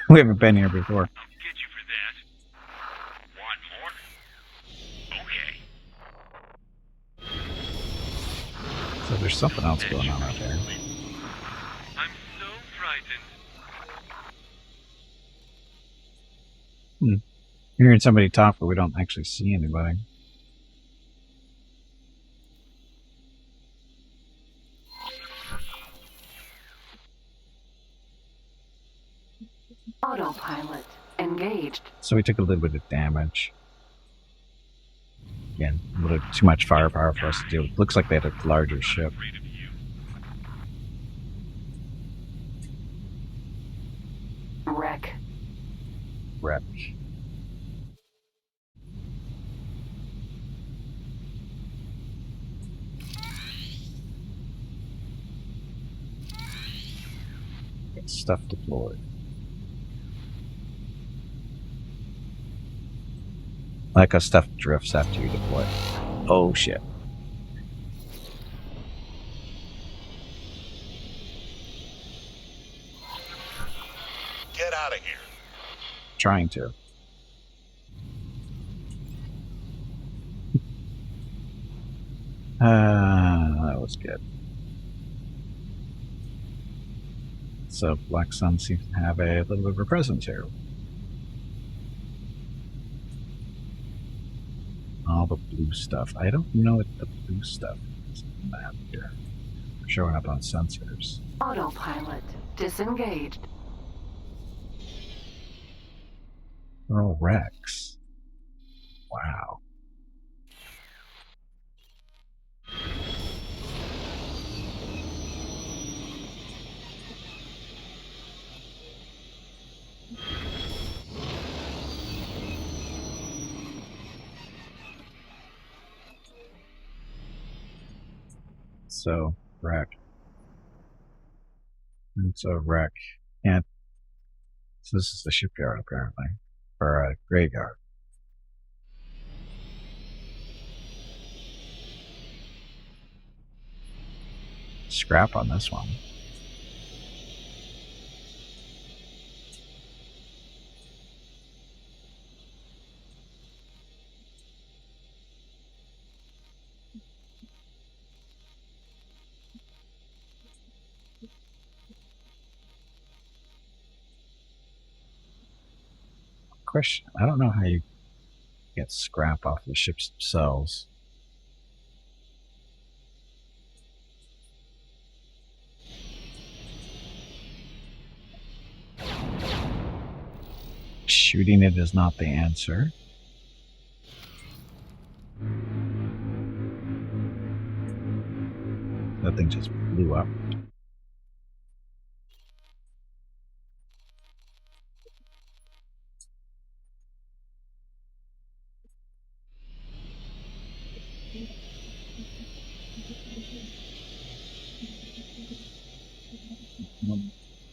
We haven't been here before. I'll get you for that. Want more? Okay. So there's something else going on out there. I'm so frightened. You're hearing somebody talk, but we don't actually see anybody. Autopilot. Engaged. So we took a little bit of damage. Again, a little too much firepower for us to deal with. Looks like they had a larger ship. Afraid of you. wreck. Get stuff deployed. Like how stuff drifts after you deploy. Oh shit. Get out of here. Trying to. That was good. So Black Sun seems to have a little bit of a presence here. All the blue stuff. I don't know what the blue stuff is on the map here. Showing up on sensors. Autopilot disengaged. Earl Rex. Wow. So, wreck. It's a wreck. And so this is the shipyard, apparently. Or a graveyard. Scrap on this one. Question. I don't know how you get scrap off the ships themselves. Shooting it is not the answer. That thing just blew up.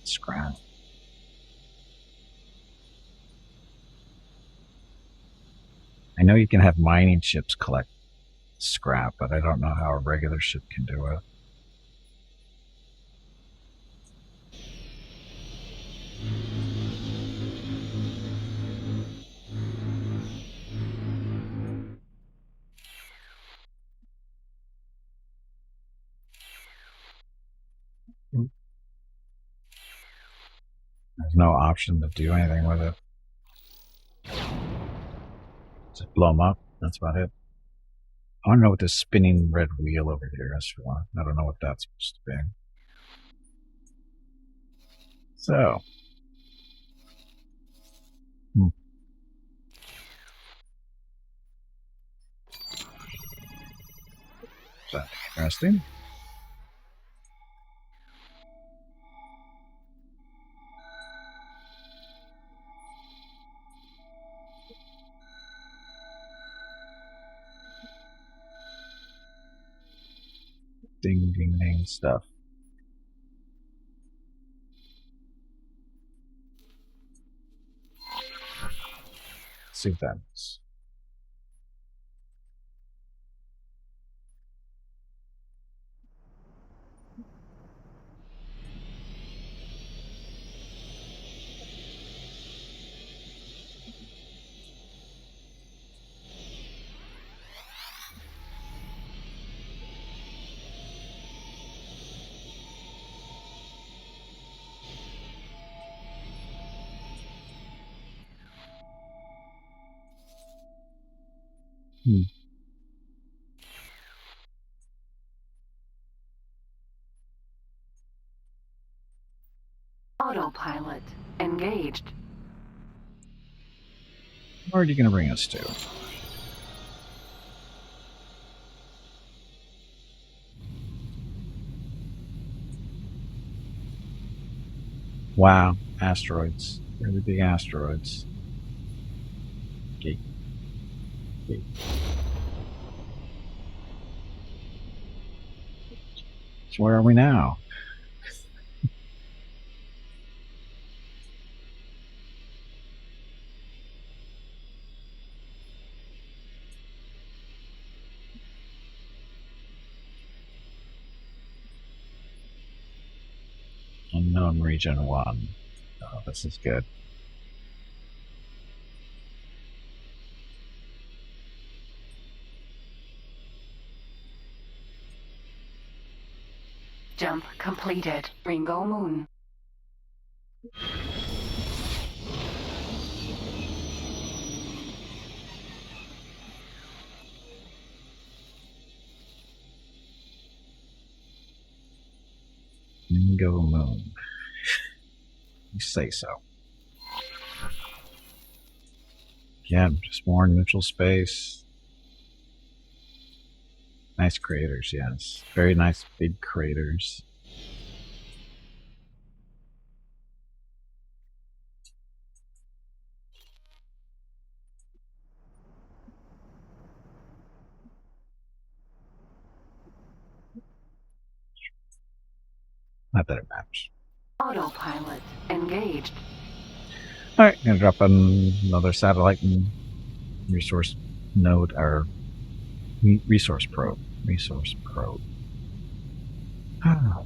Scrap. I know you can have mining ships collect scrap, but I don't know how a regular ship can do it. There's no option to do anything with it. Just blow them up. That's about it. I want to know what this spinning red wheel over here is for. I don't know what that's supposed to be. So. That's interesting. Ding ding ding stuff. Let's see what that is. Autopilot engaged. Where are you going to bring us to? Wow, asteroids. Really big asteroids. So where are we now? Unknown region 1. Oh, this is good. Jump completed. Ringo Moon. Ringo Moon. You say so. Again, just more neutral space. Nice craters, yes. Very nice big craters. Not that it matters. Autopilot engaged. Alright, gonna drop another satellite and resource node, or resource probe. Resource probe. Ah.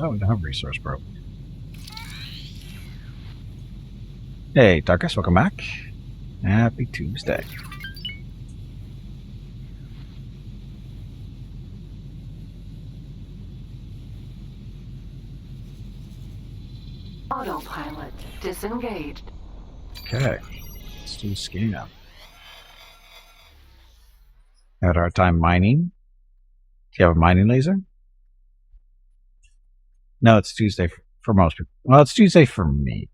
Oh, we don't have resource probe. Hey, Darkus, welcome back. Happy Tuesday. Autopilot disengaged. Okay, let's do a scan. Had our time mining. Do you have a mining laser? No, it's Tuesday for most people. Well, it's Tuesday for me.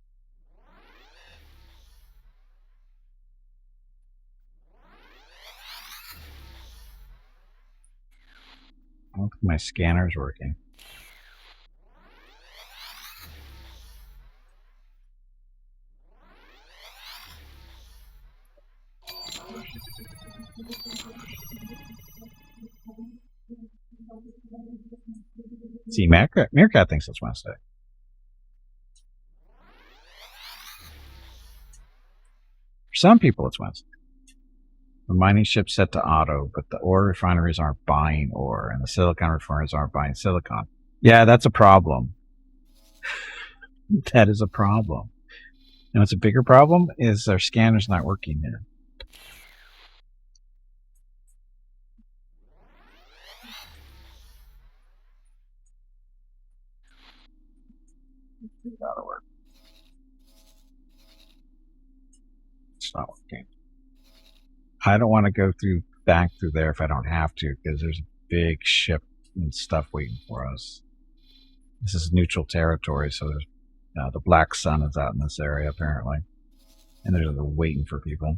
I don't think my scanner's working. See, Meerkat thinks it's Wednesday. For some people, it's Wednesday. The mining ship's set to auto, but the ore refineries aren't buying ore, and the silicon refineries aren't buying silicon. Yeah, that's a problem. That is a problem. And what's a bigger problem is our scanner's not working here. It ought to work. It's not working. I don't want to go back through there if I don't have to, because there's a big ship and stuff waiting for us. This is neutral territory, so there's the black sun is out in this area apparently, and they're waiting for people.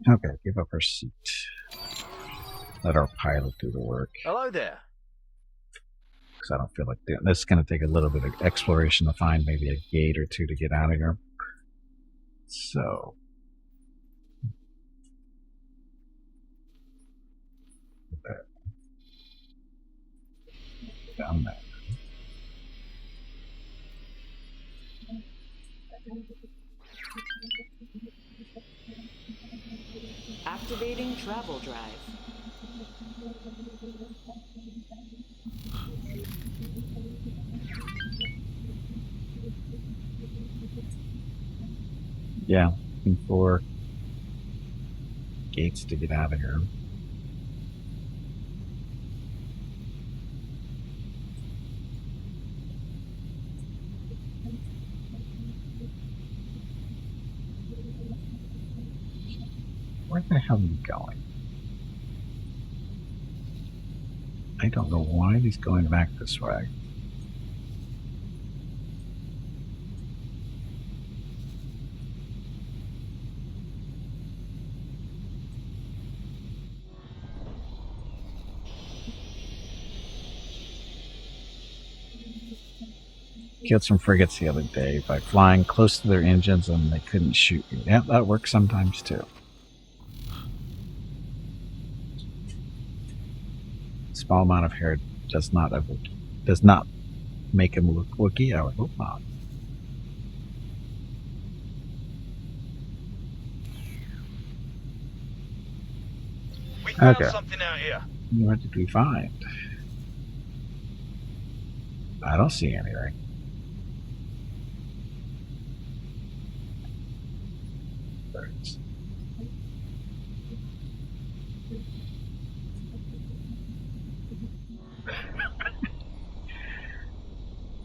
Okay, give up our seat. Let our pilot do the work. Hello there. Because I don't feel like this is going to take a little bit of exploration to find maybe a gate or two to get out of here. So, down there. Activating travel drive. Yeah, looking for gates to get out of here. Where the hell are you going? I don't know why he's going back this way. Killed some frigates the other day by flying close to their engines and they couldn't shoot you. Yeah, that works sometimes too. Small amount of hair does not make him look Wookiee. I would hope not. We found Okay. something out here. What did we find? I don't see anything. Birds.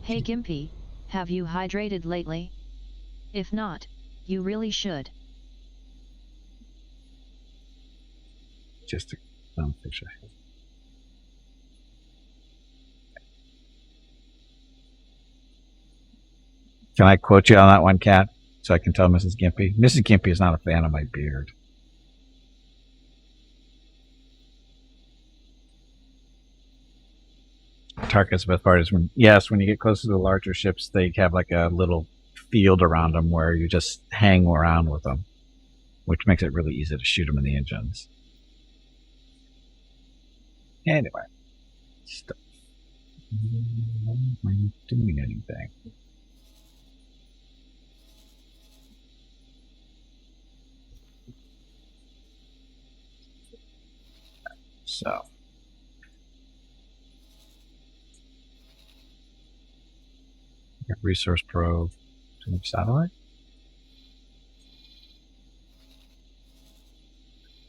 Hey Gimpy, have you hydrated lately? If not, you really should. Just a sunfish. Can I quote you on that one, Kat? So I can tell Mrs. Gimpy? Mrs. Gimpy is not a fan of my beard. Target's best part is when you get close to the larger ships, they have like a little field around them where you just hang around with them, which makes it really easy to shoot them in the engines. Anyway, stuff. Why am I doing anything? So. Resource probe to the satellite.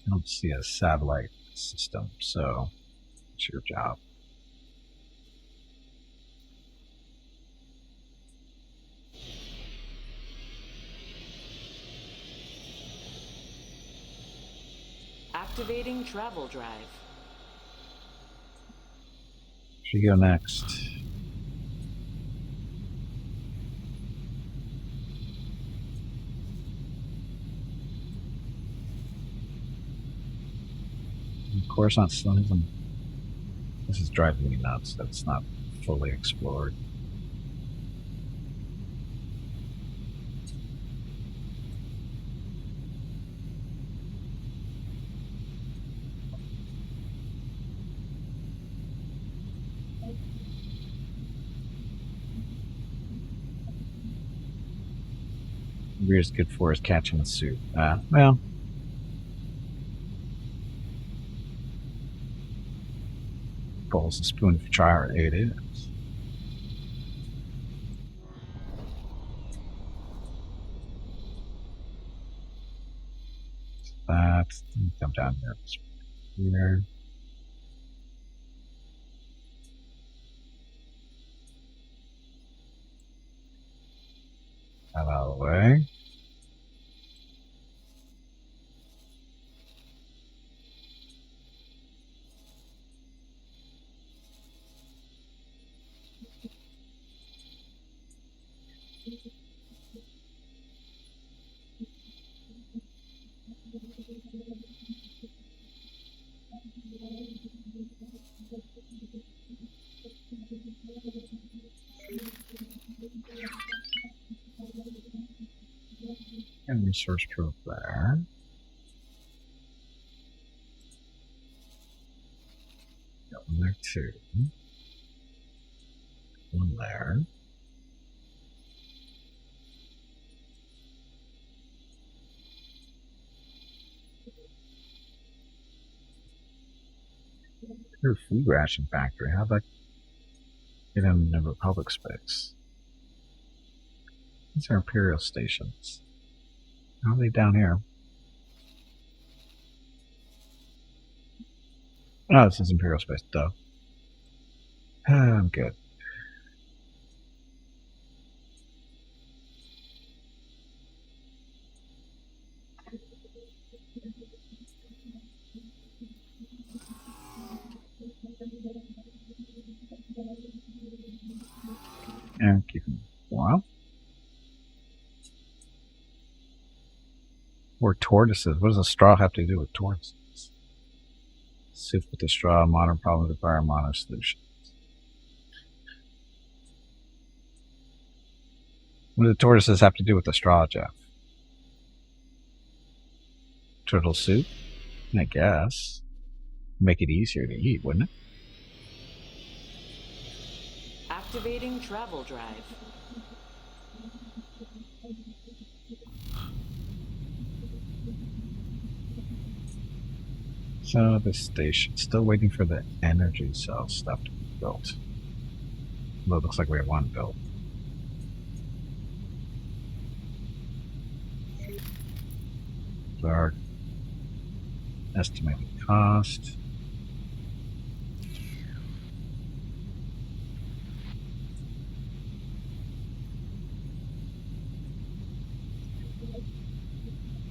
I don't see a satellite system, so it's your job. Activating travel drive. Should go next. Coruscant Sun. This is driving me nuts that it's not fully explored. Rear's good for is catching the suit. Well. Bowl's a spoon of char. It is. That's come down here. Here. Out of the way. And resource probe there. Got one there too. One there. Your food ration factory. How'd that get in the Republic space? These are Imperial stations. How are they down here? Oh, this is Imperial space. Duh. I'm good. And keep them a while. Or tortoises. What does a straw have to do with tortoises? Soup with the straw, modern problems require modern solutions. What do the tortoises have to do with the straw, Jeff? Turtle soup? I guess. Make it easier to eat, wouldn't it? Activating travel drive. So the station, still waiting for the energy cell stuff to be built. Well, it looks like we have one built. So our estimated cost.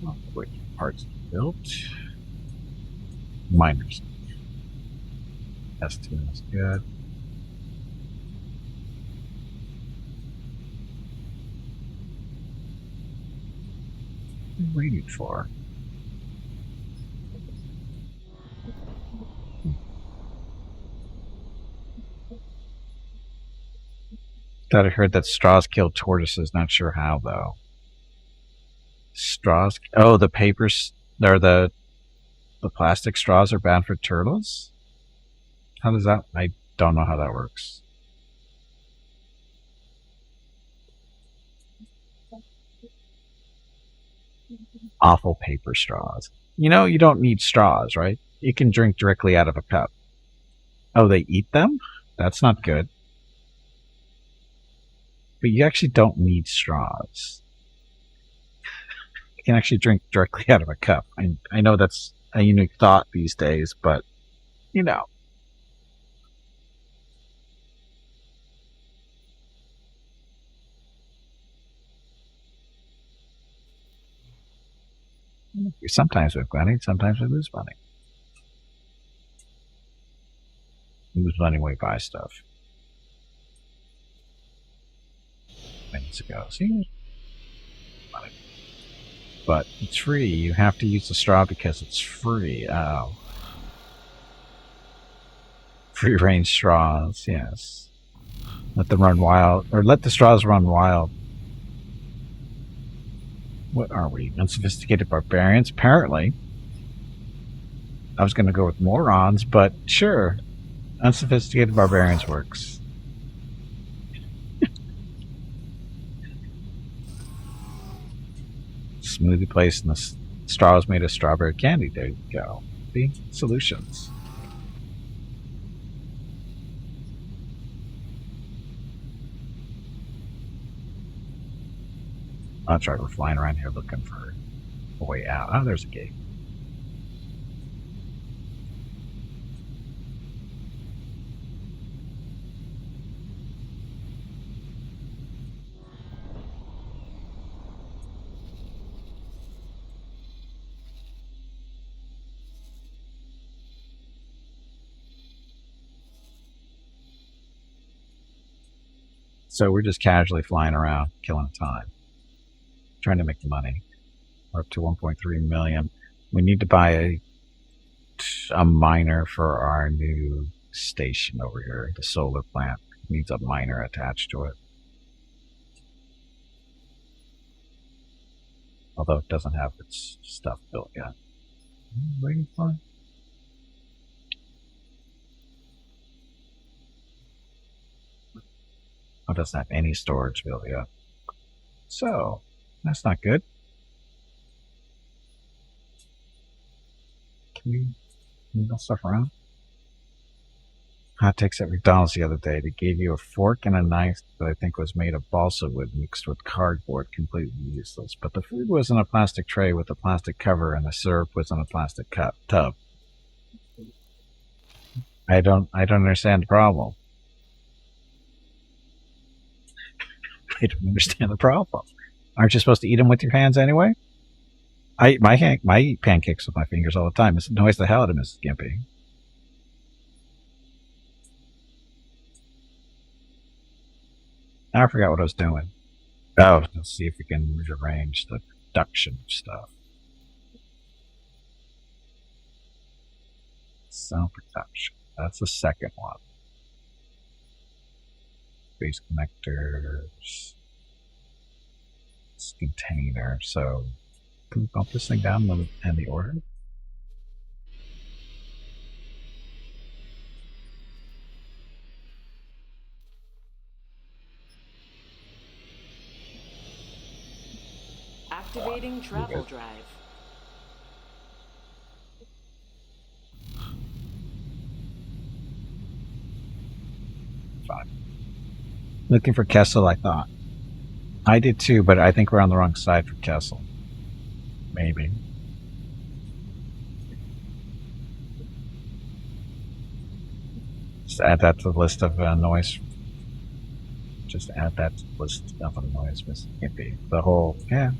Oh, wait, parts built. Miners. Estimate is good. What are we waiting for? Thought I heard that straws kill tortoises. Not sure how though. Straws? Oh, the papers or the plastic straws are bad for turtles? How does that? I don't know how that works. Awful paper straws. You know, you don't need straws, right? You can drink directly out of a cup. Oh, they eat them? That's not good. But you actually don't need straws. You can actually drink directly out of a cup. I know that's a unique thought these days, but, you know. Sometimes we have money, sometimes we lose money. Lose money when we buy stuff. Minutes ago. See? Money. But it's free. You have to use the straw because it's free. Oh. Free range straws, yes. Let them run wild. Or let the straws run wild. What are we? Unsophisticated barbarians? Apparently. I was going to go with morons, but sure. Unsophisticated barbarians works. Smoothie place and the straw is made of strawberry candy. There you go. The solutions. That's right, we're flying around here looking for a way out. Oh, there's a gate. So we're just casually flying around, killing time. Trying to make the money. We're up to 1.3 million. We need to buy a miner for our new station over here. The solar plant needs a miner attached to it. Although it doesn't have its stuff built yet. Waiting for it. Oh, it doesn't have any storage built yet. So, that's not good. Can we move stuff around? Hot takes at McDonald's the other day. They gave you a fork and a knife that I think was made of balsa wood mixed with cardboard, completely useless. But the food was in a plastic tray with a plastic cover, and the syrup was in a plastic tub. I don't understand the problem. I don't understand the problem. Aren't you supposed to eat them with your hands anyway? I eat pancakes with my fingers all the time. It annoys the hell out of Mrs. Gimpy. I forgot what I was doing. Oh, let's see if we can rearrange the production stuff. Sound production. That's the second one. Base connectors. It's container. So can we bump this thing down in the order? Activating travel drive. Fine. Looking for Kessel, I thought. I did too, but I think we're on the wrong side for Kessel. Maybe. Just add that to the list of noise. Just add that to the list of noise. Can't be the whole. Yeah.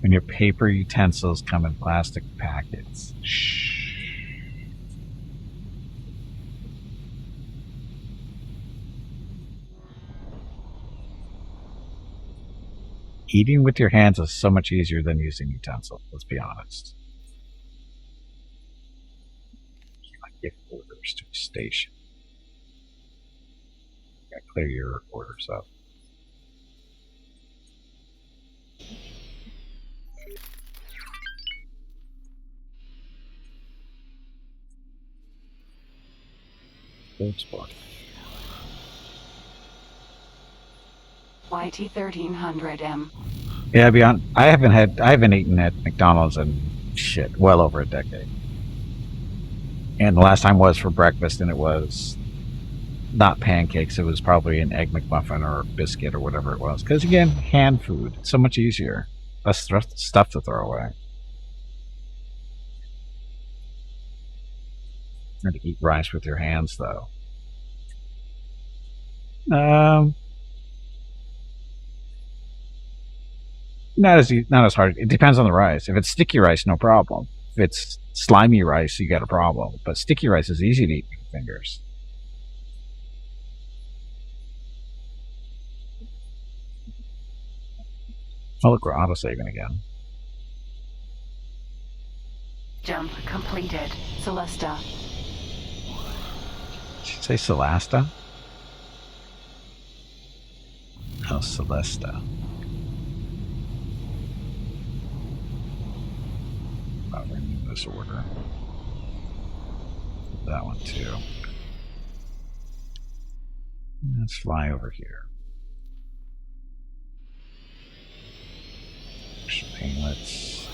When your paper utensils come in plastic packets. Shh. Eating with your hands is so much easier than using utensils, let's be honest. Give orders to the station. Gotta clear your orders up. Good spot. YT 1300M. Yeah, beyond. I haven't eaten at McDonald's in shit, well over a decade. And the last time was for breakfast, and it was not pancakes. It was probably an egg McMuffin or a biscuit or whatever it was. Because again, hand food, it's so much easier. Less stuff to throw away. And to eat rice with your hands, though. Not as hard. It depends on the rice. If it's sticky rice, no problem. If it's slimy rice, you got a problem. But sticky rice is easy to eat with your fingers. Oh, look, we're autosaving again. Jump completed. Celesta. Did you say Celesta? Oh, Celesta. I'll renew this order. That one too. Let's fly over here. Painlets.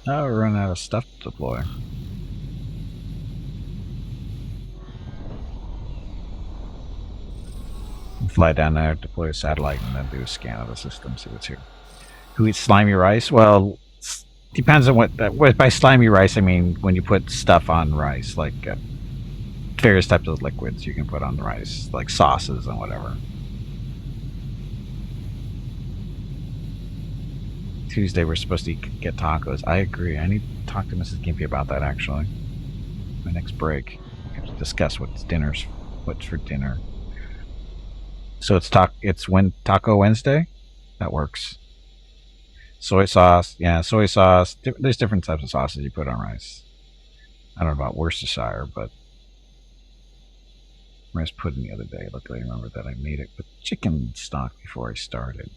Oh, we're running out of stuff to deploy. Fly down there, deploy a satellite, and then do a scan of the system, see what's here. Who eats slimy rice? Well, depends on what by slimy rice I mean when you put stuff on rice, like various types of liquids you can put on the rice, like sauces and whatever. Tuesday we're supposed to get tacos. I agree. I need to talk to Mrs. Gimpy about that actually. My next break. We have to discuss what's for dinner. So it's Taco Wednesday? That works. Soy sauce, yeah, soy sauce. There's different types of sauces you put on rice. I don't know about Worcestershire, but rice pudding the other day. Luckily, I remember that I made it with chicken stock before I started.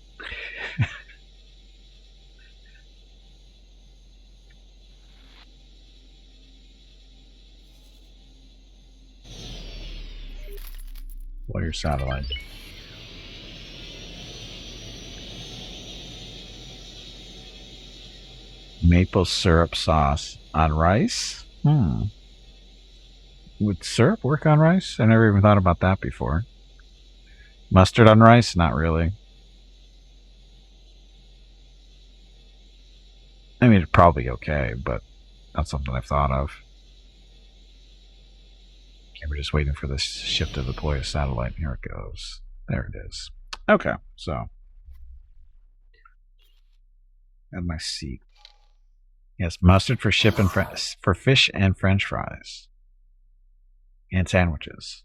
What are your satellite? Maple syrup sauce on rice? Would syrup work on rice? I never even thought about that before. Mustard on rice? Not really. I mean, it'd probably be okay, but not something I've thought of. Okay, we're just waiting for this ship to deploy a satellite. Here it goes. There it is. Okay, so. And my seat. Yes, mustard for for fish and French fries. and sandwiches.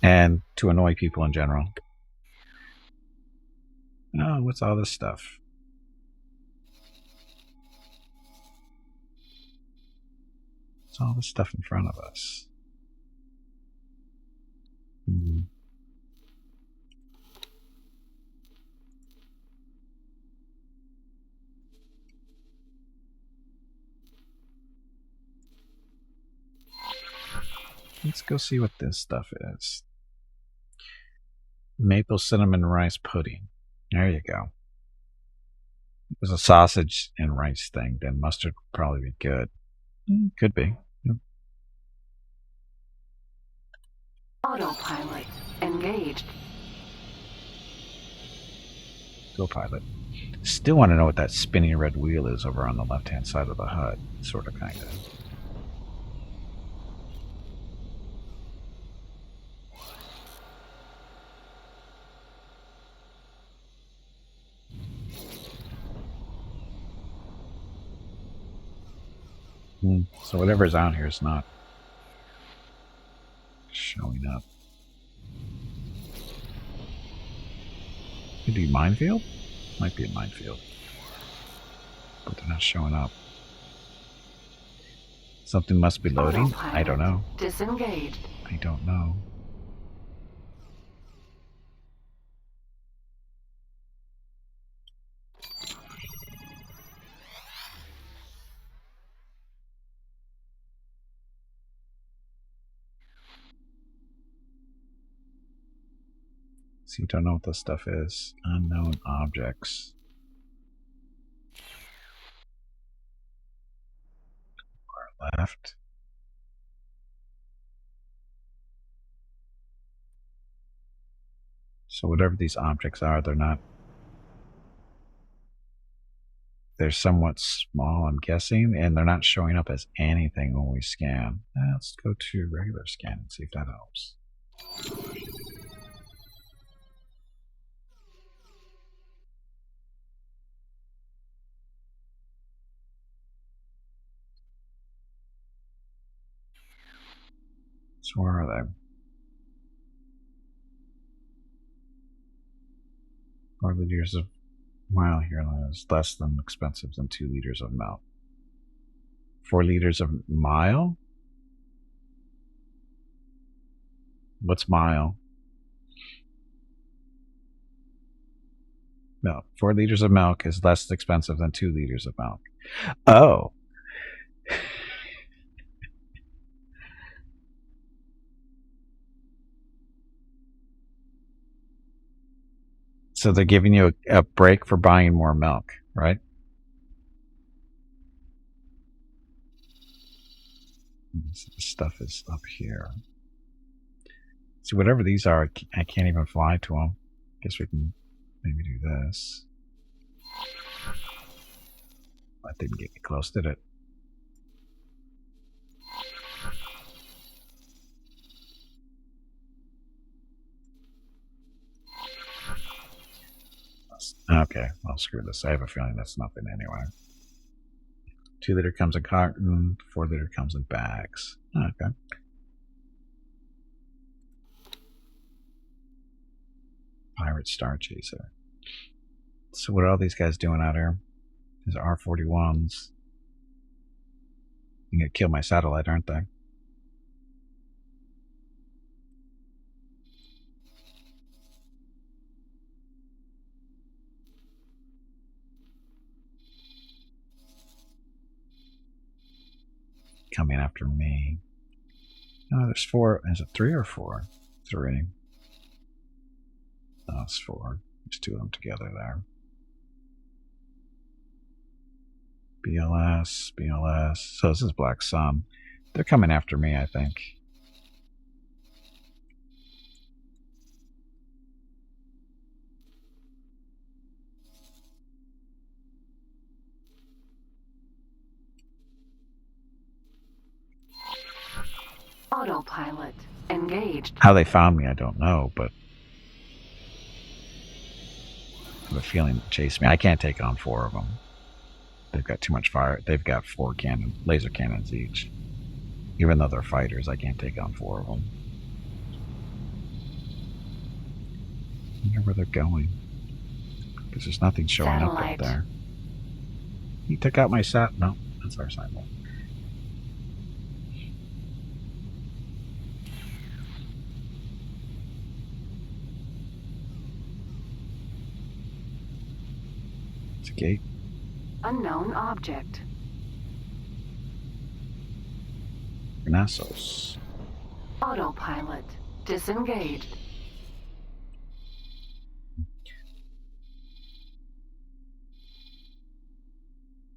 And to annoy people in general. Oh, what's all this stuff? What's all this stuff in front of us? Let's go see what this stuff is. Maple cinnamon rice pudding. There you go. It was a sausage and rice thing, then mustard would probably be good. Could be. Yep. Autopilot engaged. Go pilot. Still want to know what that spinning red wheel is over on the left-hand side of the HUD. Sort of, kind of. So whatever's out here is not showing up. Could be minefield? Might be a minefield. But they're not showing up. Something must be loading? I don't know. Disengaged. I don't know. So you don't know what this stuff is. Unknown objects. Far left. So whatever these objects are, they're not... They're somewhat small, I'm guessing, and they're not showing up as anything when we scan. Let's go to regular scan and see if that helps. So where are they? 4 liters of mile here is less than expensive than 2 liters of milk. 4 liters of mile? What's mile? No, 4 liters of milk is less expensive than 2 liters of milk. Oh. So they're giving you a break for buying more milk, right? This stuff is up here. See, whatever these are, I can't even fly to them. Guess we can maybe do this. That didn't get me close, did it? Okay, well, screw this. I have a feeling that's nothing anyway. 2 liter comes in carton, 4 liter comes in bags. Okay. Pirate Star Chaser. So what are all these guys doing out here? These are R41s. They're gonna kill my satellite, aren't they? Coming after me. Oh, there's 4. Is it 3 or 4? 3. Oh, it's 4. There's 2 of them together there. BLS, BLS. So this is Black Sun. They're coming after me, I think. Autopilot engaged. How they found me, I don't know, but I have a feeling to chase me. I can't take on 4 of them. They've got too much fire. They've got 4 laser cannons each. Even though they're fighters, I can't take on 4 of them. I wonder where they're going. Because there's nothing showing up Satellite. there. He took out my sat. No, that's our satellite. It's a gate. Unknown object. Renasos. Autopilot. Disengaged.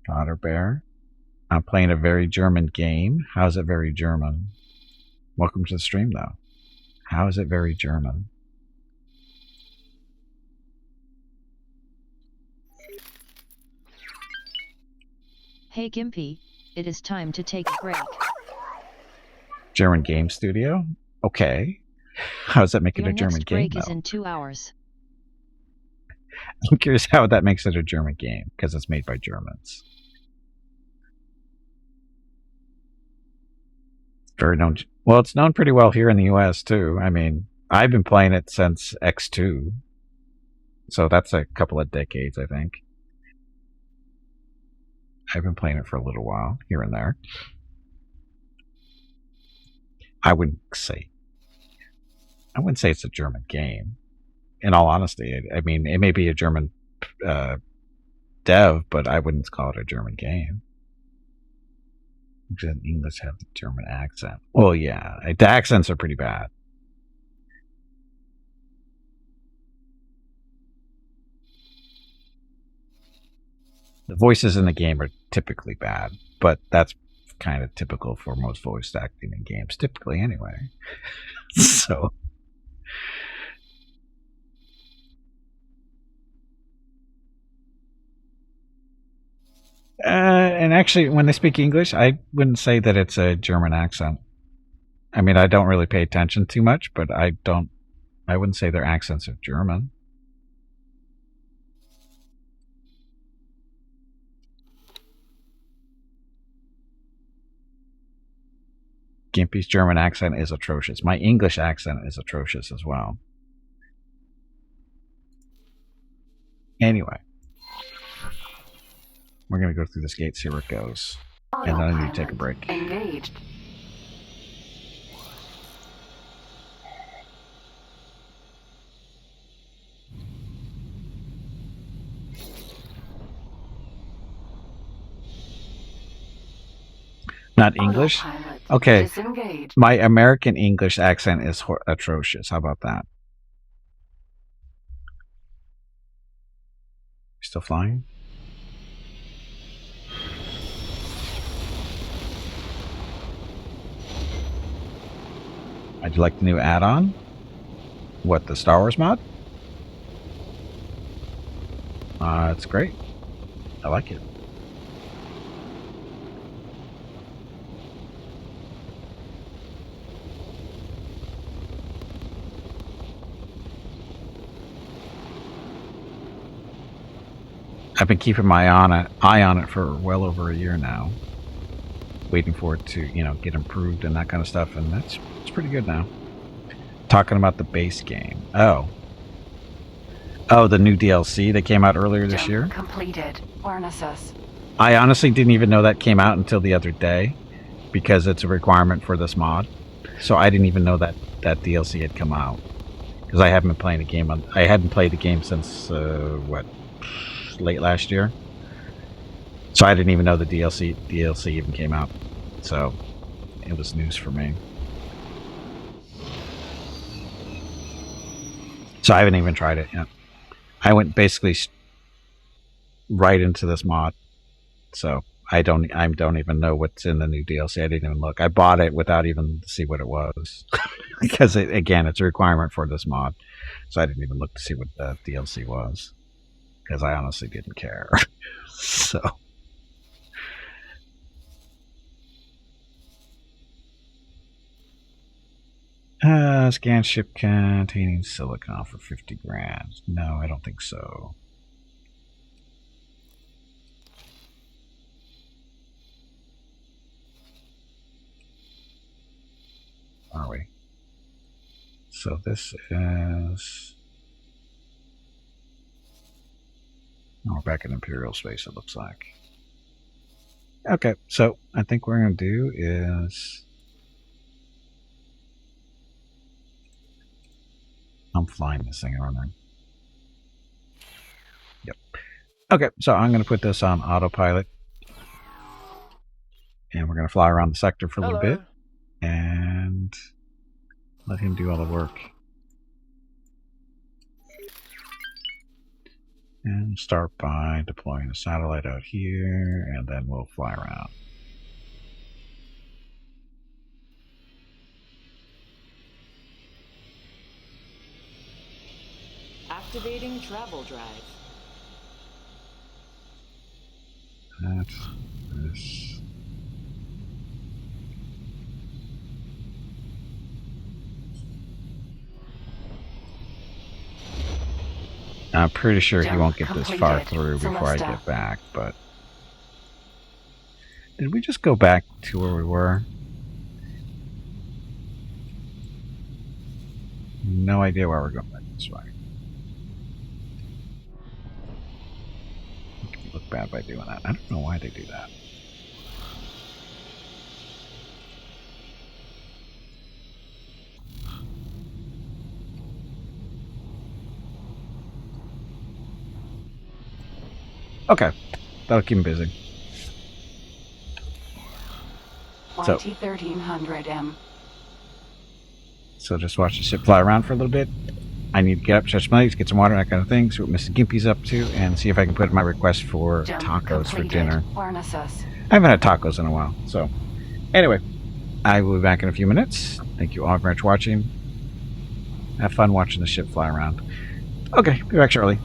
Otter Bear. I'm playing a very German game. How's it very German? Welcome to the stream, though. How is it very German? Hey Gimpy, it is time to take a break. German game studio? Okay. How does that make it Your a German next game, break is though? in 2 hours. I'm curious how that makes it a German game, because it's made by Germans. Very known. Well, it's known pretty well here in the US, too. I mean, I've been playing it since X2. So that's a couple of decades, I think. I've been playing it for a little while, here and there. I wouldn't say it's a German game. In all honesty, I mean, it may be a German dev, but I wouldn't call it a German game. Does English have the German accent? Well, yeah, the accents are pretty bad. The voices in the game are typically bad, but that's kind of typical for most voice acting in games, typically anyway. So. And actually, when they speak English, I wouldn't say that it's a German accent. I mean, I don't really pay attention too much, but I wouldn't say their accents are German. Gimpy's German accent is atrocious. My English accent is atrocious as well. Anyway. We're going to go through this gate, see where it goes. And then I need to take a break. Engaged. Not English? Autopilot. Okay. Disengaged. My American English accent is atrocious. How about that? Still flying? I'd like the new add-on. What, the Star Wars mod? It's great. I like it. I've been keeping my eye on it for well over a year now, waiting for it to, get improved and that kind of stuff, and it's pretty good now. Talking about the base game. Oh, the new DLC that came out earlier this year. Completed. Harnesses. I honestly didn't even know that came out until the other day, because it's a requirement for this mod. So I didn't even know that DLC had come out, because I haven't been playing the game. I hadn't played the game since late last year. So I didn't even know the DLC even came out. So it was news for me. So I haven't even tried it yet. I went basically right into this mod. So I don't even know what's in the new DLC. I didn't even look. I bought it without even see what it was. Because it's a requirement for this mod. So I didn't even look to see what the DLC was. Because I honestly didn't care. So. Scan ship containing silicon for 50 grand. No, I don't think so. So this is... Oh, we're back in Imperial space, it looks like. Okay, so I think what we're going to do is... I'm flying this thing, aren't I? Yep. Okay, so I'm going to put this on autopilot. And we're going to fly around the sector for a little bit. And let him do all the work. And start by deploying a satellite out here, and then we'll fly around. Activating travel drive. That's this. I'm pretty sure he won't get this far through before I get back, but... Did we just go back to where we were? No idea why we're going back this way. It could look bad by doing that. I don't know why they do that. Okay, that'll keep him busy. So, YT-1300M. So just watch the ship fly around for a little bit. I need to get up, stretch my legs, get some water, that kind of thing, see what Mrs. Gimpy's up to, and see if I can put in my request for tacos for dinner. Harness us. I haven't had tacos in a while, so... Anyway, I will be back in a few minutes. Thank you all very much for watching. Have fun watching the ship fly around. Okay, be back shortly.